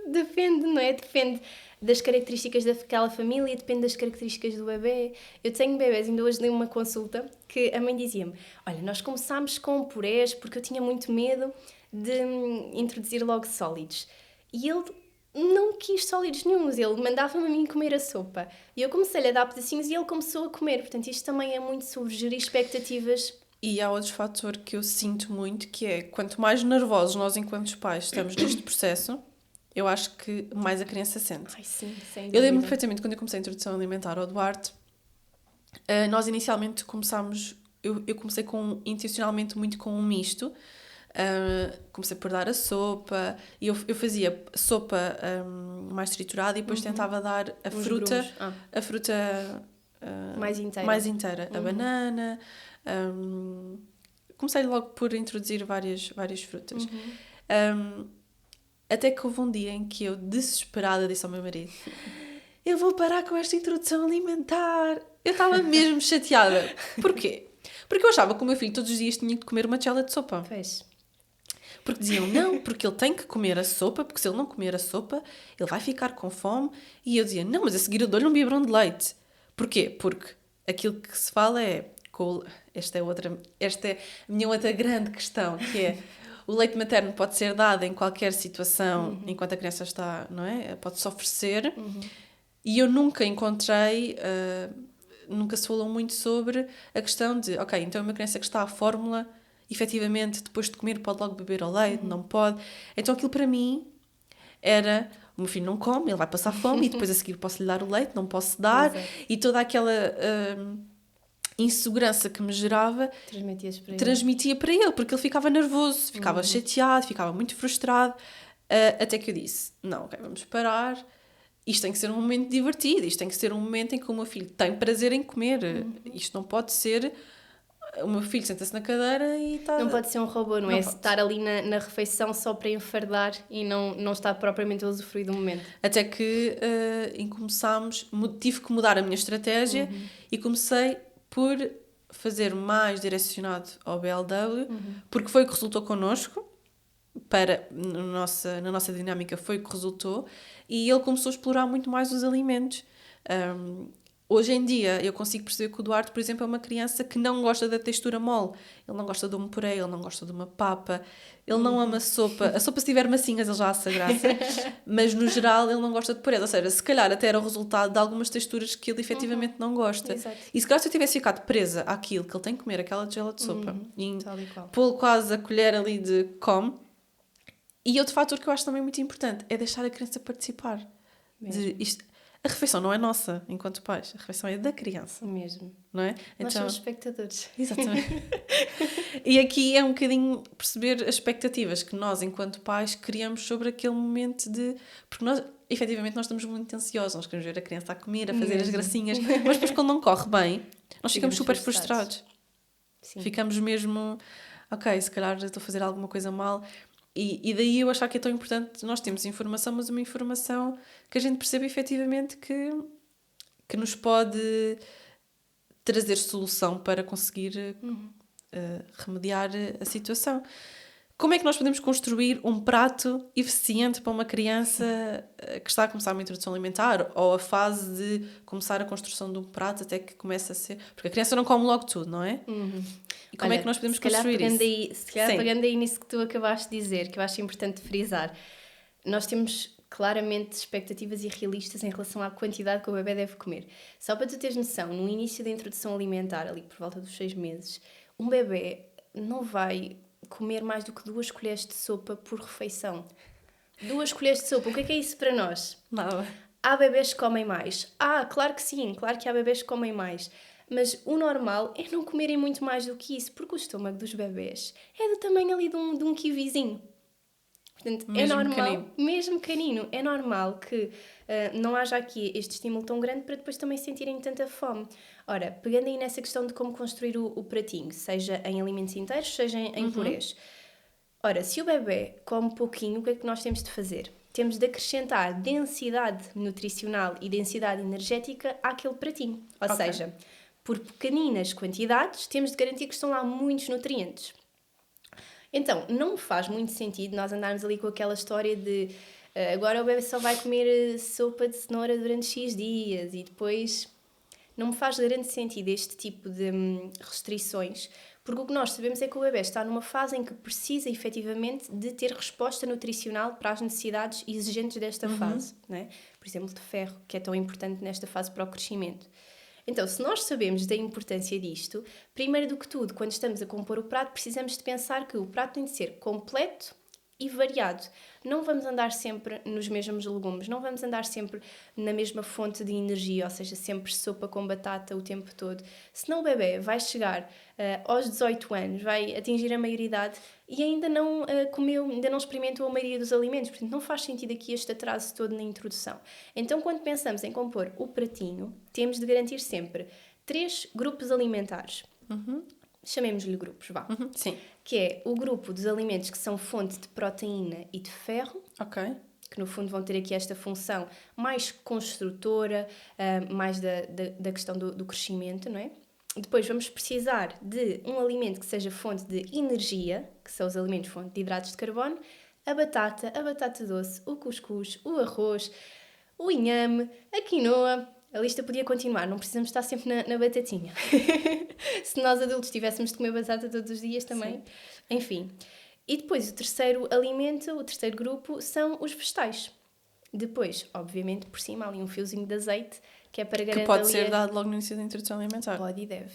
Depende, não é? Depende das características daquela família, depende das características do bebê. Eu tenho bebés, ainda hoje dei uma consulta, que a mãe dizia-me, olha, nós começámos com purés porque eu tinha muito medo de introduzir logo sólidos. E ele não quis sólidos nenhuns, ele mandava-me a mim comer a sopa. E eu comecei-lhe a dar pedacinhos e ele começou a comer. Portanto, isto também é muito sobre gerir expectativas. E há outro fator que eu sinto muito, que é, quanto mais nervosos nós, enquanto pais, estamos neste processo, eu acho que mais a criança sente. Ai, sim, sem dúvida. Eu lembro perfeitamente, quando eu comecei a introdução alimentar ao Duarte, nós inicialmente começámos... Eu comecei intencionalmente muito com um misto, Comecei por dar a sopa, e eu fazia sopa mais triturada e depois tentava dar a fruta mais inteira. A banana. Comecei logo por introduzir várias frutas. Até que houve um dia em que eu, desesperada, disse ao meu marido: eu vou parar com esta introdução alimentar. Eu estava mesmo chateada. Porquê? Porque eu achava que o meu filho todos os dias tinha que comer uma tigela de sopa. Pois. Porque diziam, não, porque ele tem que comer a sopa, porque se ele não comer a sopa, ele vai ficar com fome. E eu dizia, não, mas a seguir eu dou-lhe um biberão de leite. Porquê? Porque aquilo que se fala é... Esta é a minha outra grande questão, que é... O leite materno pode ser dado em qualquer situação, enquanto a criança está, não é? Pode-se oferecer. E eu nunca encontrei... nunca se falou muito sobre a questão de... Ok, então uma criança que está à fórmula... efetivamente, depois de comer, pode logo beber ao leite, não pode. Então, aquilo para mim era... O meu filho não come, ele vai passar fome e depois a seguir posso-lhe dar o leite, não posso dar. Exato. E toda aquela insegurança que me gerava... Transmitia para ele, porque ele ficava nervoso, ficava chateado, ficava muito frustrado. Até que eu disse, não, ok, vamos parar. Isto tem que ser um momento divertido, isto tem que ser um momento em que o meu filho tem prazer em comer. Isto não pode ser... O meu filho senta-se na cadeira e está... Não pode ser um robô, não é? Pode. Estar ali na refeição só para enfardar e não estar propriamente a usufruir do momento. Até que tive que mudar a minha estratégia e comecei por fazer mais direcionado ao BLW, porque foi o que resultou connosco, na nossa dinâmica foi o que resultou, e ele começou a explorar muito mais os alimentos. Hoje em dia, eu consigo perceber que o Duarte, por exemplo, é uma criança que não gosta da textura mole. Ele não gosta de um puré, ele não gosta de uma papa, ele não ama sopa. A sopa, se tiver massinhas, ele já acha graça. Mas, no geral, ele não gosta de puré. Ou seja, se calhar até era o resultado de algumas texturas que ele efetivamente não gosta. Exato. E se calhar se eu tivesse ficado presa àquilo que ele tem que comer, aquela tigela de sopa, e pô-lo quase a colher ali de come. E outro fator que eu acho também muito importante é deixar a criança participar. A refeição não é nossa, enquanto pais. A refeição é da criança. Mesmo. Não é? Nós somos espectadores. Exatamente. E aqui é um bocadinho perceber as expectativas que nós, enquanto pais, criamos sobre aquele momento de... Porque nós, efetivamente, nós estamos muito ansiosos. Nós queremos ver a criança a comer, a fazer as gracinhas. Mas depois, quando não corre bem, nós ficamos super frustrados. Sim. Ficamos mesmo... Ok, se calhar estou a fazer alguma coisa mal... E daí eu achar que é tão importante nós temos informação, mas uma informação que a gente percebe efetivamente que nos pode trazer solução para conseguir remediar a situação. Como é que nós podemos construir um prato eficiente para uma criança que está a começar uma introdução alimentar, ou a fase de começar a construção de um prato até que começa a ser... Porque a criança não come logo tudo, não é? E como é que nós podemos construir isso? Se calhar pegando aí nisso que tu acabaste de dizer, que eu acho importante frisar, nós temos claramente expectativas irrealistas em relação à quantidade que o bebê deve comer. Só para tu teres noção, no início da introdução alimentar, ali por volta dos 6 meses, um bebê não vai comer mais do que 2 colheres de sopa por refeição. 2 colheres de sopa, o que é isso para nós? Nada. Há bebés que comem mais. Claro que sim, claro que há bebés que comem mais. Mas o normal é não comerem muito mais do que isso, porque o estômago dos bebés é do tamanho ali de um kiwizinho. Portanto, mesmo é normal, canino. Mesmo canino, é normal que não haja aqui este estímulo tão grande para depois também sentirem tanta fome. Ora, pegando aí nessa questão de como construir o pratinho, seja em alimentos inteiros, seja em purês. Ora, se o bebê come pouquinho, o que é que nós temos de fazer? Temos de acrescentar densidade nutricional e densidade energética àquele pratinho. Ou seja, por pequeninas quantidades, temos de garantir que estão lá muitos nutrientes. Então, não faz muito sentido nós andarmos ali com aquela história de agora o bebê só vai comer sopa de cenoura durante X dias e depois não me faz grande sentido este tipo de restrições, porque o que nós sabemos é que o bebê está numa fase em que precisa efetivamente de ter resposta nutricional para as necessidades exigentes desta fase, não é? Por exemplo, de ferro, que é tão importante nesta fase para o crescimento. Então, se nós sabemos da importância disto, primeiro do que tudo, quando estamos a compor o prato, precisamos de pensar que o prato tem de ser completo e variado. Não vamos andar sempre nos mesmos legumes, não vamos andar sempre na mesma fonte de energia, ou seja, sempre sopa com batata o tempo todo. Senão o bebê vai chegar aos 18 anos, vai atingir a maioridade e ainda não comeu, ainda não experimentou a maioria dos alimentos. Portanto, não faz sentido aqui este atraso todo na introdução. Então, quando pensamos em compor o pratinho, temos de garantir sempre 3 grupos alimentares. Chamemos-lhe grupos, vá. Sim. Que é o grupo dos alimentos que são fonte de proteína e de ferro. Ok. Que no fundo vão ter aqui esta função mais construtora, mais da questão do crescimento, não é? Depois vamos precisar de um alimento que seja fonte de energia, que são os alimentos fonte de hidratos de carbono, a batata doce, o cuscuz, o arroz, o inhame, a quinoa. A lista podia continuar, não precisamos estar sempre na batatinha. Se nós adultos tivéssemos de comer batata todos os dias também. Sim. Enfim. E depois o terceiro alimento, o terceiro grupo, são os vegetais. Depois, obviamente, por cima há ali um fiozinho de azeite, que é para garantir... Que pode ser dado logo no início da introdução alimentar. Pode e deve.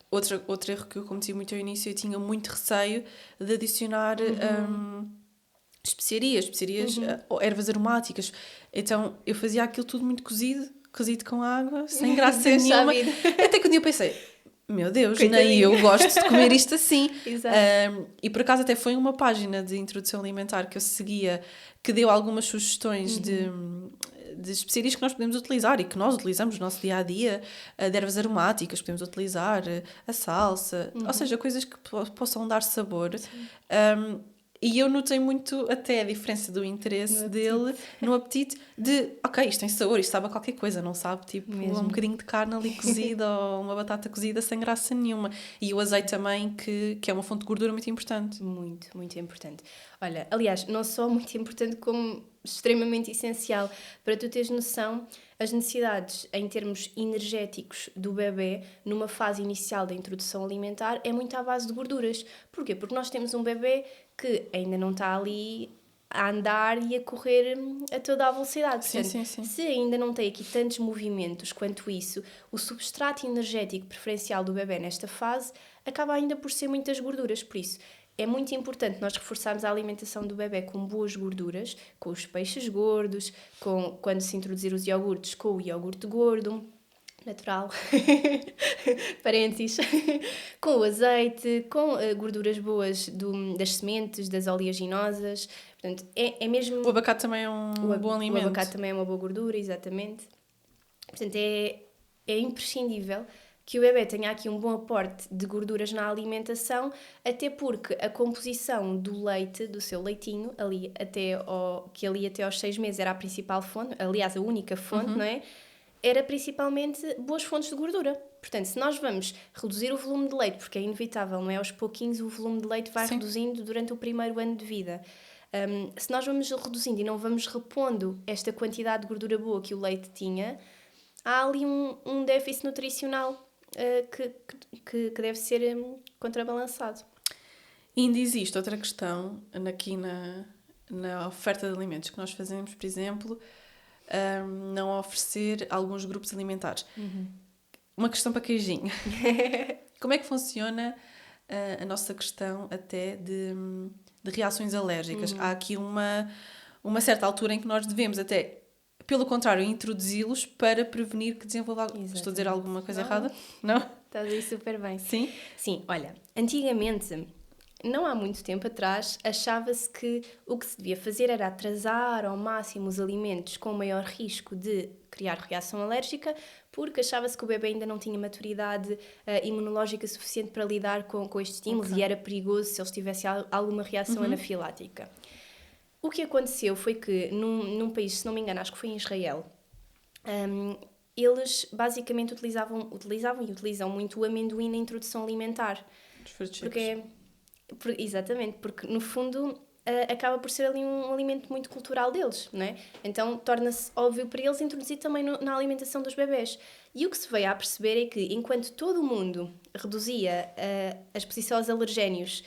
Outro erro que eu cometi muito ao início, eu tinha muito receio de adicionar... especiarias, ou ervas aromáticas. Então, eu fazia aquilo tudo muito cozido com água, sem graça nenhuma. Até que um dia eu pensei, meu Deus, nem eu gosto de comer isto assim. E por acaso até foi uma página de introdução alimentar que eu seguia, que deu algumas sugestões de especiarias que nós podemos utilizar e que nós utilizamos no nosso dia-a-dia, de ervas aromáticas, podemos utilizar a salsa, ou seja, coisas que possam dar sabor. E eu notei muito até a diferença do interesse dele no apetite de, ok, isto tem sabor, isto sabe a qualquer coisa, não sabe, tipo, um bocadinho de carne ali cozida ou uma batata cozida sem graça nenhuma. E o azeite também, que é uma fonte de gordura muito importante. Muito, muito importante. Olha, aliás, não só muito importante, como extremamente essencial. Para tu teres noção, as necessidades em termos energéticos do bebê numa fase inicial da introdução alimentar é muito à base de gorduras. Porquê? Porque nós temos um bebê que ainda não está ali a andar e a correr a toda a velocidade. Portanto, sim. Se ainda não tem aqui tantos movimentos quanto isso, o substrato energético preferencial do bebê nesta fase acaba ainda por ser muitas gorduras. Por isso, é muito importante nós reforçarmos a alimentação do bebê com boas gorduras, com os peixes gordos, quando se introduzir os iogurtes, com o iogurte gordo, natural, parênteses, com o azeite, com gorduras boas das sementes, das oleaginosas. Portanto, é mesmo... O abacate também é um bom alimento. O abacate também é uma boa gordura, exatamente. Portanto, é imprescindível que o bebê tenha aqui um bom aporte de gorduras na alimentação, até porque a composição do leite, do seu leitinho, que ali até aos 6 meses era a principal fonte, aliás, a única fonte, não é? Era principalmente boas fontes de gordura. Portanto, se nós vamos reduzir o volume de leite, porque é inevitável, não é? Aos pouquinhos o volume de leite vai reduzindo durante o primeiro ano de vida. Se nós vamos reduzindo e não vamos repondo esta quantidade de gordura boa que o leite tinha, há ali um déficit nutricional que deve ser contrabalançado. E ainda existe outra questão aqui na oferta de alimentos que nós fazemos, por exemplo, não oferecer alguns grupos alimentares. Uma questão para queijinho. Como é que funciona a nossa questão até de reações alérgicas? Há aqui uma certa altura em que nós devemos até... Pelo contrário, introduzi-los para prevenir que desenvolva... Exatamente. Estou a dizer alguma coisa errada? Não? Estás a ir super bem. Sim? Sim, olha, antigamente, não há muito tempo atrás, achava-se que o que se devia fazer era atrasar ao máximo os alimentos com maior risco de criar reação alérgica, porque achava-se que o bebê ainda não tinha maturidade imunológica suficiente para lidar com estes estímulos e era perigoso se eles tivessem alguma reação anafilática. O que aconteceu foi que, num país, se não me engano, acho que foi em Israel, eles basicamente utilizavam e utilizam muito o amendoim na introdução alimentar. Exatamente, porque no fundo acaba por ser ali um alimento muito cultural deles, não é? Então torna-se óbvio para eles introduzir também na alimentação dos bebés. E o que se veio a perceber é que enquanto todo o mundo reduzia a exposição aos alergénios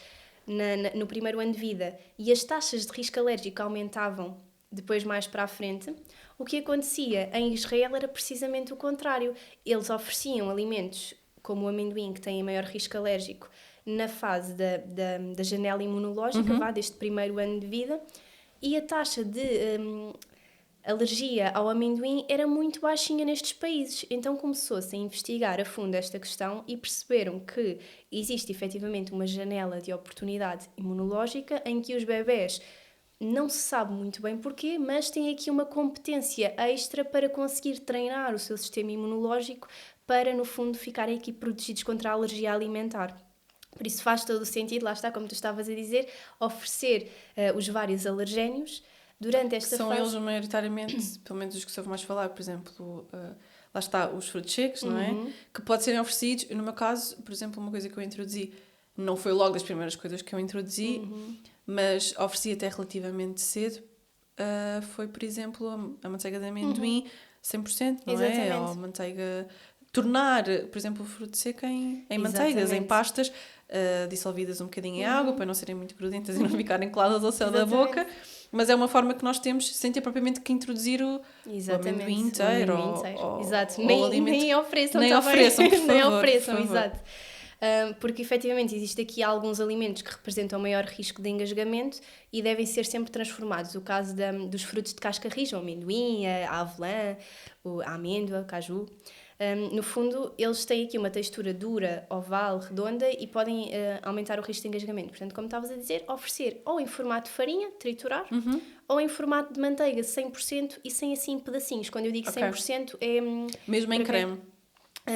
no primeiro ano de vida e as taxas de risco alérgico aumentavam depois mais para a frente, o que acontecia em Israel era precisamente o contrário. Eles ofereciam alimentos como o amendoim, que têm maior risco alérgico, na fase da janela imunológica, deste primeiro ano de vida, e a taxa de alergia ao amendoim era muito baixinha nestes países. Então começou-se a investigar a fundo esta questão e perceberam que existe efetivamente uma janela de oportunidade imunológica em que os bebés, não se sabe muito bem porquê, mas têm aqui uma competência extra para conseguir treinar o seu sistema imunológico para, no fundo, ficarem aqui protegidos contra a alergia alimentar. Por isso faz todo o sentido, lá está, como tu estavas a dizer, oferecer os vários alergénios durante esta fase. São eles maioritariamente, pelo menos os que se ouve mais falar, por exemplo, lá está, os frutos secos, não é? Que podem serem oferecidos. No meu caso, por exemplo, uma coisa que eu introduzi, não foi logo das primeiras coisas que eu introduzi, mas ofereci até relativamente cedo, foi, por exemplo, a manteiga de amendoim 100%, não é? Ou a manteiga... Tornar, por exemplo, o fruto seco em manteigas, em pastas, dissolvidas um bocadinho em água, para não serem muito grudentas e não ficarem coladas ao céu da boca. Mas é uma forma que nós temos, sem ter propriamente que introduzir o amendoim inteiro. Exato. Ou nem ofereçam nem ofereçam, por favor. Nem ofereçam, exato. Porque efetivamente existe aqui alguns alimentos que representam maior risco de engasgamento e devem ser sempre transformados. O caso dos frutos de casca rija, o amendoim, a avelã, a amêndoa, o caju. No fundo, eles têm aqui uma textura dura, oval, redonda e podem aumentar o risco de engasgamento. Portanto, como estavas a dizer, oferecer ou em formato de farinha, triturar, ou em formato de manteiga, 100% e sem assim pedacinhos. Quando eu digo 100% é... mesmo em creme.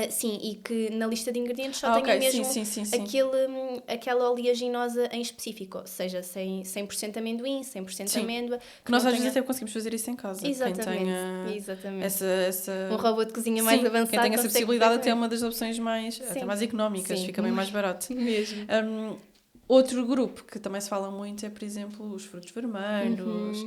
Sim, e que na lista de ingredientes só tenha mesmo aquela oleaginosa em específico, ou seja, 100% amendoim, 100% amêndoa. Que nós às vezes até conseguimos fazer isso em casa. Exatamente. Essa... Um robô de cozinha mais avançado. Quem tem essa possibilidade até é uma das opções até mais económicas, fica bem mais barato. Mesmo. Outro grupo que também se fala muito é, por exemplo, os frutos vermelhos,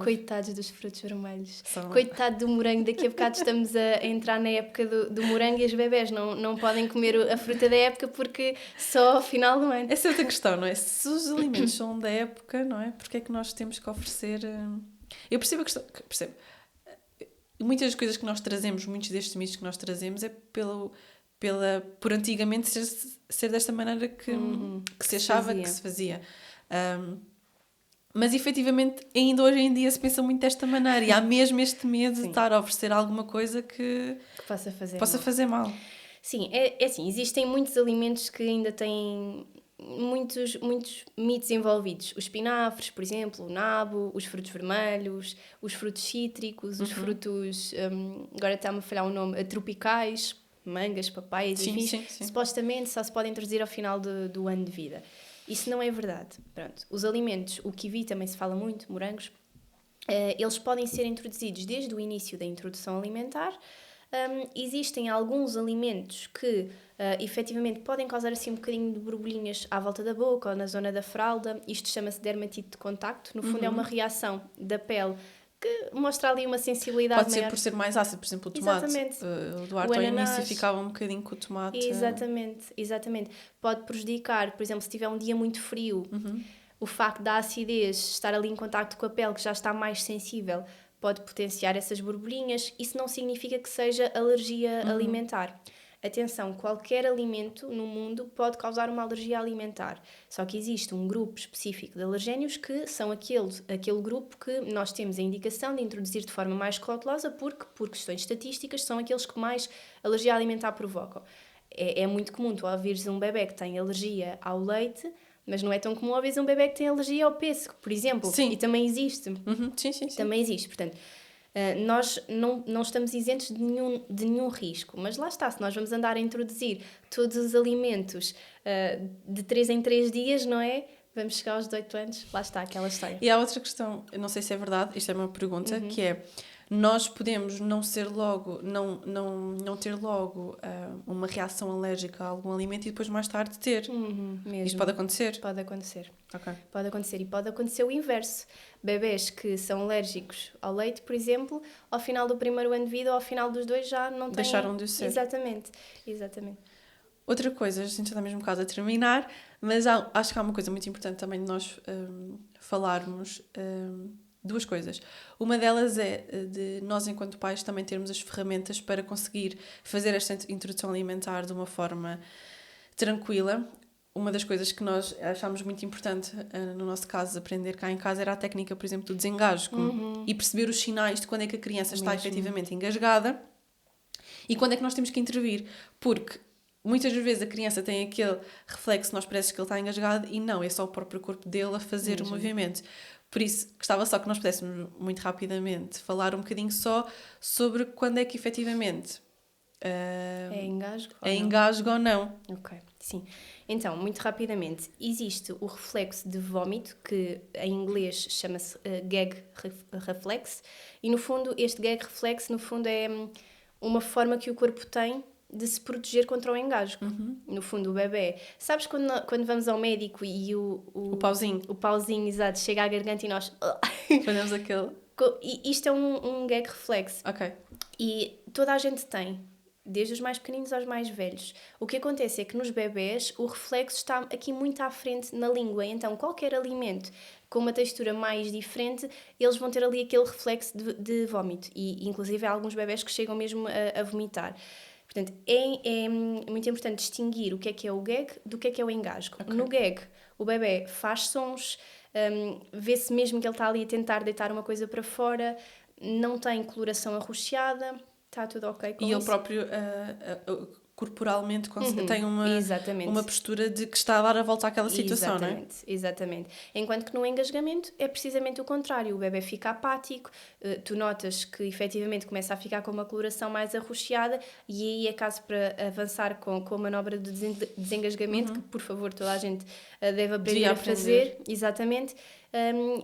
Coitados dos frutos vermelhos. Coitado do morango. Daqui a bocado estamos a entrar na época do morango e os bebés não podem comer a fruta da época porque só ao final do ano. Essa é outra questão, não é? Se os alimentos são da época, não é? Porque é que nós temos que oferecer... Eu percebo a questão... Percebo. Muitas das coisas que nós trazemos, muitos destes mitos que nós trazemos é por antigamente ser desta maneira que se achava que se fazia. Mas efetivamente ainda hoje em dia se pensa muito desta maneira e há mesmo este medo de estar a oferecer alguma coisa que possa fazer mal. Sim, é assim, existem muitos alimentos que ainda têm muitos mitos envolvidos. Os espinafres, por exemplo, o nabo, os frutos vermelhos, os frutos cítricos, os frutos, agora está-me a falhar o nome, tropicais, mangas, papaias, enfim, supostamente só se podem introduzir ao final do ano de vida. Isso não é verdade. Pronto. Os alimentos, o kiwi também se fala muito, morangos, eles podem ser introduzidos desde o início da introdução alimentar. Existem alguns alimentos que efetivamente podem causar assim um bocadinho de borbulhinhas à volta da boca ou na zona da fralda. Isto chama-se dermatite de contacto. No fundo é uma reação da pele que mostra ali uma sensibilidade maior. Pode ser por ser mais ácido, por exemplo, o tomate. Exatamente. O Duarte ao início ficava um bocadinho com o tomate. Exatamente. Pode prejudicar, por exemplo, se tiver um dia muito frio, o facto da acidez estar ali em contacto com a pele que já está mais sensível pode potenciar essas borbulhinhas. Isso não significa que seja alergia alimentar. Atenção, qualquer alimento no mundo pode causar uma alergia alimentar. Só que existe um grupo específico de alergénios que são aquele grupo que nós temos a indicação de introduzir de forma mais cautelosa porque, por questões estatísticas, são aqueles que mais alergia alimentar provocam. É muito comum tu ouvires um bebê que tem alergia ao leite, mas não é tão comum ouvires um bebê que tem alergia ao pêssego, por exemplo. Sim. E também existe. Sim. Também existe, portanto... nós não estamos isentos de nenhum risco, mas lá está, se nós vamos andar a introduzir todos os alimentos de 3 em 3 dias, não é? Vamos chegar aos 18 anos, lá está aquela história. E há outra questão, eu não sei se é verdade, isto é uma pergunta, que é, nós podemos não ter logo uma reação alérgica a algum alimento e depois mais tarde ter. Mesmo. Isto pode acontecer? Pode acontecer. Okay. Pode acontecer. E pode acontecer o inverso. Bebés que são alérgicos ao leite, por exemplo, ao final do primeiro ano de vida ou ao final dos 2 já não têm... Deixaram de o ser. Exatamente. Outra coisa, a gente está mesmo quase a terminar, mas acho que há uma coisa muito importante também de nós falarmos... duas coisas. Uma delas é de nós, enquanto pais, também termos as ferramentas para conseguir fazer esta introdução alimentar de uma forma tranquila. Uma das coisas que nós achámos muito importante, no nosso caso, aprender cá em casa, era a técnica, por exemplo, do desengasgo. E perceber os sinais de quando é que a criança está efetivamente engasgada e quando é que nós temos que intervir. Porque muitas vezes a criança tem aquele reflexo, nós parece que ele está engasgado, e não, é só o próprio corpo dele a fazer o movimento. Por isso, gostava só que nós pudéssemos, muito rapidamente, falar um bocadinho só sobre quando é que efetivamente é engasgo ou não. Ok, sim. Então, muito rapidamente, existe o reflexo de vómito, que em inglês chama-se gag reflex, e no fundo, este gag reflex, no fundo, é uma forma que o corpo tem de se proteger contra o engasgo. No fundo, o bebê. Sabes quando vamos ao médico e o pauzinho. O pauzinho, exato, chega à garganta e nós... Fazemos aquele... E isto é um gag reflex. Ok. E toda a gente tem, desde os mais pequeninos aos mais velhos. O que acontece é que nos bebés o reflexo está aqui muito à frente na língua. Então, qualquer alimento com uma textura mais diferente, eles vão ter ali aquele reflexo de vómito. E, inclusive, há alguns bebés que chegam mesmo a vomitar. Portanto, é muito importante distinguir o que é o gag do que é o engasgo. Okay. No gag, o bebê faz sons, vê-se mesmo que ele está ali a tentar deitar uma coisa para fora, não tem coloração arroxeada, está tudo ok com isso. E ele próprio, corporalmente, tem uma postura de que está a dar a volta àquela situação, não é? Exatamente. Enquanto que no engasgamento é precisamente o contrário. O bebê fica apático, tu notas que efetivamente começa a ficar com uma coloração mais arroxeada, e aí é caso para avançar com a manobra de desengasgamento, que por favor toda a gente deve aprender a fazer. Exatamente.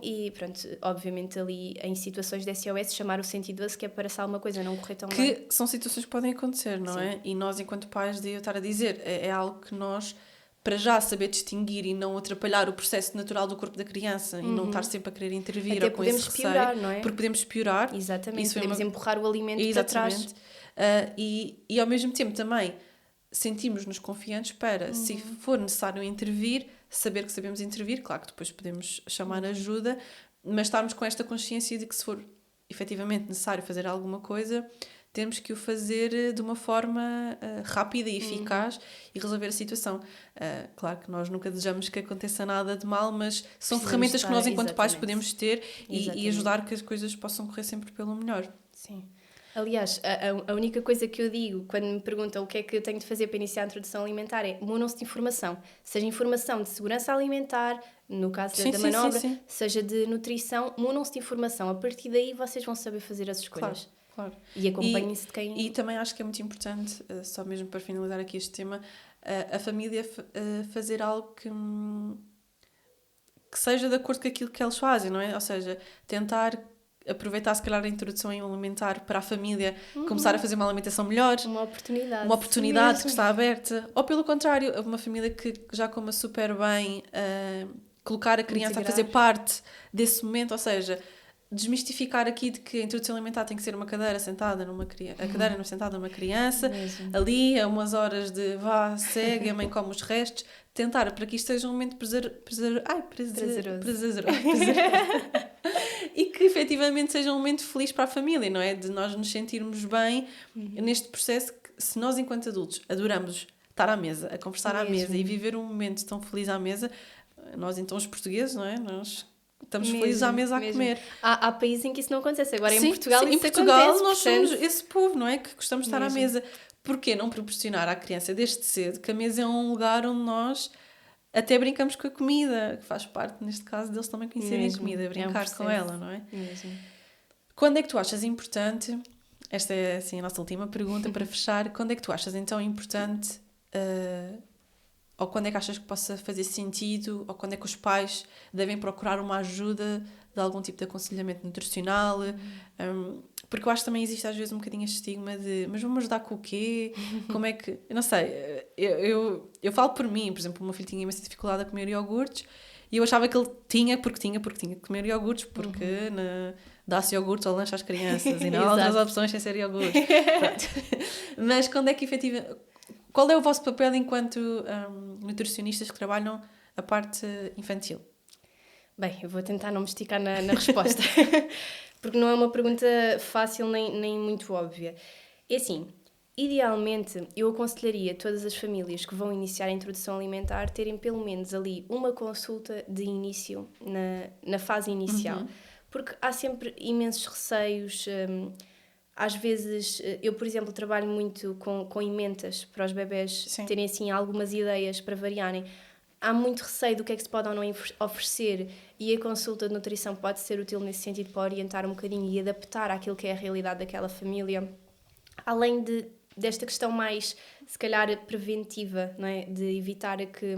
E pronto, obviamente ali em situações de SOS chamar o 112, que é para se alguma coisa não correr tão bem. Que são situações que podem acontecer, não é? E nós, enquanto pais, de eu estar a dizer, é algo que nós, para já saber distinguir e não atrapalhar o processo natural do corpo da criança e não estar sempre a querer intervir. Até ou com podemos esse piorar, receio, não é? Porque podemos piorar. Exatamente, podemos empurrar o alimento para trás. E ao mesmo tempo também sentimos-nos confiantes para, se for necessário intervir, saber que sabemos intervir. Claro que depois podemos chamar ajuda, mas estarmos com esta consciência de que, se for efetivamente necessário fazer alguma coisa, temos que o fazer de uma forma rápida e eficaz e resolver a situação. Claro que nós nunca desejamos que aconteça nada de mal, mas são ferramentas que nós, enquanto pais, podemos ter e ajudar que as coisas possam correr sempre pelo melhor. Sim. Aliás, a única coisa que eu digo quando me perguntam o que é que eu tenho de fazer para iniciar a introdução alimentar é munam-se de informação. Seja informação de segurança alimentar, no caso da manobra, seja de nutrição, munam-se de informação. A partir daí vocês vão saber fazer as escolhas. Claro. E acompanhem-se de quem... E também acho que é muito importante, só mesmo para finalizar aqui este tema, a família fazer algo que seja de acordo com aquilo que eles fazem, não é? Ou seja, tentar aproveitar, se calhar, a introdução alimentar para a família, começar a fazer uma alimentação melhor. Uma oportunidade que está aberta. Ou, pelo contrário, uma família que já coma super bem, colocar a criança a fazer parte desse momento, ou seja, desmistificar aqui de que a introdução alimentar tem que ser uma cadeira sentada numa criança, a cadeira não sentada numa criança, ali a umas horas de segue, a mãe come os restos, tentar para que isto seja um momento prazeroso. E que efetivamente seja um momento feliz para a família, não é? De nós nos sentirmos bem neste processo que, se nós, enquanto adultos, adoramos estar à mesa, a conversar à mesa e viver um momento tão feliz à mesa, nós, então, os portugueses, não é? Nós estamos felizes à mesa a comer. Há países em que isso não acontece. Agora, em Portugal, isso acontece. Nós somos esse povo, não é? Que gostamos de estar à mesa. Porquê não proporcionar à criança desde cedo que a mesa é um lugar onde nós até brincamos com a comida, que faz parte, neste caso, deles também conhecerem a comida, brincar com ela, não é? Quando é que tu achas importante, esta é assim a nossa última pergunta para fechar, quando é que tu achas então importante, ou quando é que achas que possa fazer sentido, ou quando é que os pais devem procurar uma ajuda de algum tipo de aconselhamento nutricional? Porque eu acho que também existe às vezes um bocadinho este estigma de, mas vamos ajudar com o quê? Como é que... Eu não sei, eu falo por mim, por exemplo, o meu filho tinha imensa dificuldade a comer iogurtes e eu achava que ele tinha que comer iogurtes, porque dá-se iogurtes ao lanche às crianças e não há outras opções sem ser iogurtes. Mas quando é que efetivamente... Qual é o vosso papel enquanto nutricionistas que trabalham a parte infantil? Bem, eu vou tentar não me esticar na resposta, porque não é uma pergunta fácil nem muito óbvia. É assim, Idealmente, eu aconselharia todas as famílias que vão iniciar a introdução alimentar terem pelo menos ali uma consulta de início na fase inicial. Porque há sempre imensos receios. Às vezes, eu, por exemplo, trabalho muito com ementas para os bebés terem assim algumas ideias para variarem. Há muito receio do que é que se pode ou não oferecer, e a consulta de nutrição pode ser útil nesse sentido para orientar um bocadinho e adaptar àquilo que é a realidade daquela família. Além desta questão mais, se calhar, preventiva, não é? De evitar que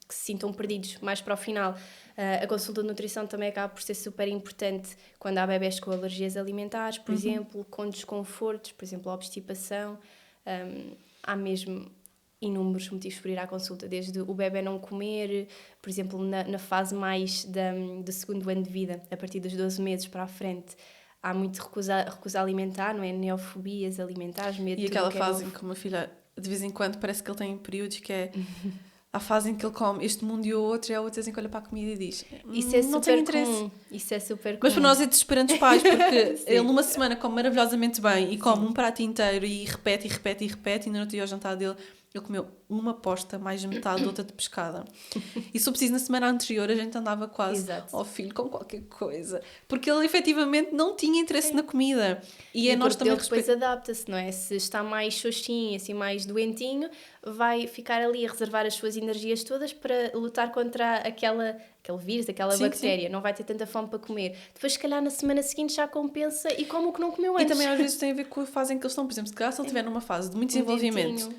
se sintam perdidos mais para o final. A consulta de nutrição também acaba por ser super importante quando há bebés com alergias alimentares, por exemplo, com desconfortos, por exemplo, a obstipação. Há mesmo inúmeros motivos para ir à consulta, desde o bebé não comer, por exemplo, na fase mais do segundo ano de vida, a partir dos 12 meses para a frente. Há muito recusa alimentar, não é? Neofobias alimentares, medo. E aquela fase em que uma filha, de vez em quando, parece que ele tem períodos que é a fase em que ele come este mundo e o outro, e há outras em que olha para a comida e diz isso é não super tenho interesse. comum. Isso é super comum. Mas para nós é desesperante os pais, porque ele numa semana come maravilhosamente bem e come um prato inteiro e repete, e no outro dia ao jantar dele ele comeu uma posta mais metade de outra de pescada. E se eu preciso, na semana anterior a gente andava quase ao filho com qualquer coisa. Porque ele efetivamente não tinha interesse na comida. E é nós também depois adapta-se, não é? Se está mais xoxinho, assim, mais doentinho, vai ficar ali a reservar as suas energias todas para lutar contra aquele vírus, aquela bactéria. Não vai ter tanta fome para comer. Depois, se calhar, na semana seguinte já compensa e come o que não comeu antes. E também às vezes tem a ver com a fase em que eles estão. Por exemplo, se ele estiver numa fase de muito desenvolvimento...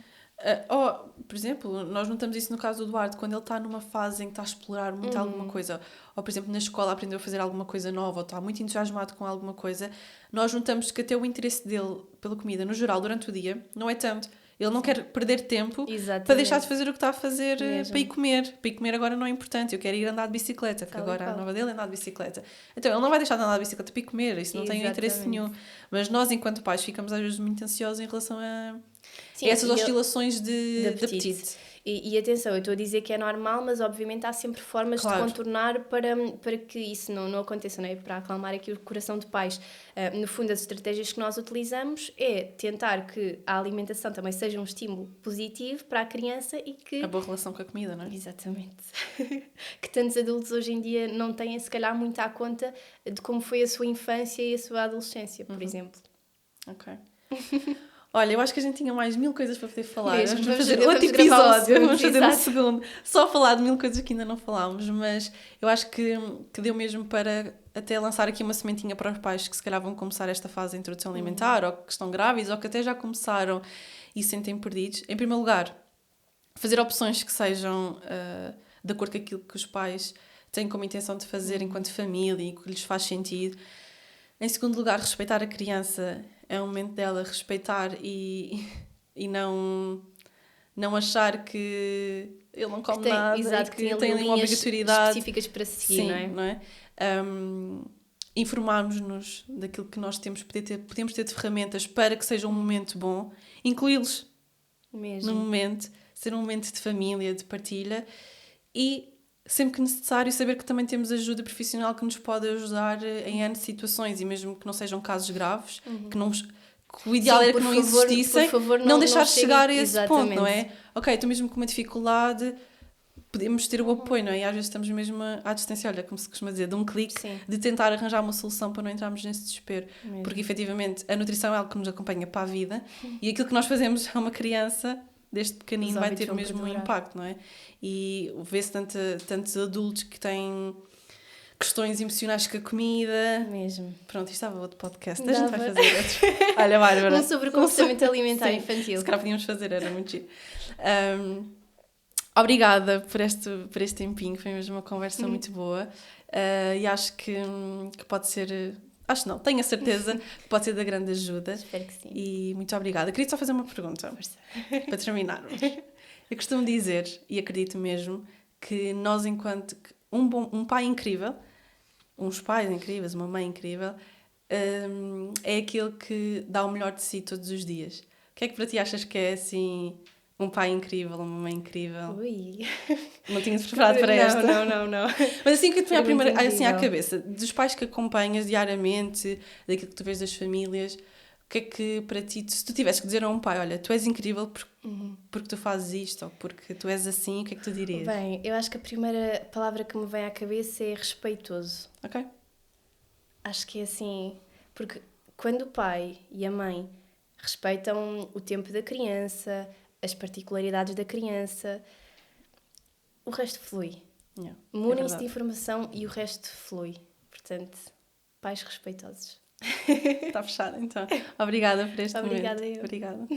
por exemplo, nós notamos isso no caso do Eduardo, quando ele está numa fase em que está a explorar muito alguma coisa, ou por exemplo na escola aprendeu a fazer alguma coisa nova, ou está muito entusiasmado com alguma coisa, nós notamos que até o interesse dele pela comida, no geral, durante o dia, não é tanto. Ele não quer perder tempo para deixar de fazer o que está a fazer para ir comer. Para ir comer agora não é importante, eu quero ir andar de bicicleta, porque agora a nova dele é andar de bicicleta. Então ele não vai deixar de andar de bicicleta para ir comer, isso não tem interesse nenhum. Mas nós, enquanto pais, ficamos às vezes muito ansiosos em relação a essas oscilações de apetite. E atenção, eu estou a dizer que é normal, mas obviamente há sempre formas de contornar para que isso não aconteça, não é? Para acalmar aqui o coração de pais. No fundo, as estratégias que nós utilizamos é tentar que a alimentação também seja um estímulo positivo para a criança e que... A boa relação com a comida, não é? Exatamente. Que tantos adultos hoje em dia não têm, se calhar, muito à conta de como foi a sua infância e a sua adolescência, por exemplo. Ok. Olha, eu acho que a gente tinha mais 1000 coisas para poder falar. Vamos fazer outro episódio, vamos fazer um segundo. Só falar de 1000 coisas que ainda não falámos, mas eu acho que deu mesmo para até lançar aqui uma sementinha para os pais que se calhar vão começar esta fase de introdução alimentar, ou que estão grávidos, ou que até já começaram e se sentem perdidos. Em primeiro lugar, fazer opções que sejam de acordo com aquilo que os pais têm como intenção de fazer enquanto família e que lhes faz sentido. Em segundo lugar, respeitar a criança. É o momento dela respeitar e não achar que ele não come nada, exato, que tem ali uma obrigatoriedade específicas para seguir, não é? Informarmos-nos daquilo que nós podemos ter de ferramentas para que seja um momento bom, incluí-los no momento, ser um momento de família, de partilha, e sempre que necessário saber que também temos ajuda profissional que nos pode ajudar em N situações, e mesmo que não sejam casos graves, que o ideal era que não existissem, não deixar chegar a esse ponto, não é? Ok, estou mesmo com uma dificuldade, podemos ter o apoio, não é? E às vezes estamos mesmo à distância, olha, como se costuma dizer, de um clique, de tentar arranjar uma solução para não entrarmos nesse desespero. Porque efetivamente a nutrição é algo que nos acompanha para a vida, e aquilo que nós fazemos a uma criança desde pequenino vai ter mesmo um impacto, não é? E vê-se tantos adultos que têm questões emocionais com a comida. Mesmo. Pronto, isto estava outro podcast. A gente vai fazer outro. Olha, Bárbara. Um sobre comportamento alimentar infantil. Se calhar podíamos fazer, era muito giro. Obrigada por este tempinho, foi mesmo uma conversa muito boa. E acho que pode ser... Acho não, tenho a certeza que pode ser da grande ajuda. Espero que sim. E muito obrigada. Queria só fazer uma pergunta para terminarmos. Eu costumo dizer, e acredito mesmo, que nós, enquanto um pai incrível, uns pais incríveis, uma mãe incrível, é aquele que dá o melhor de si todos os dias. O que é que para ti achas que é assim um pai incrível, uma mãe incrível? Ui. Não tinhas preparado para esta? Não. Mas assim que te vem a primeira, assim à cabeça, dos pais que acompanhas diariamente, daquilo que tu vês das famílias, o que é que para ti, se tu tivesse que dizer a um pai, olha, tu és incrível porque tu fazes isto, ou porque tu és assim, o que é que tu dirias? Bem, eu acho que a primeira palavra que me vem à cabeça é respeitoso. Ok. Acho que é assim, porque quando o pai e a mãe respeitam o tempo da criança, as particularidades da criança, o resto flui. Yeah, Munem-se de informação e o resto flui. Portanto, pais respeitosos. Está fechado, então. Obrigada por este Obrigada momento. eu. Obrigada.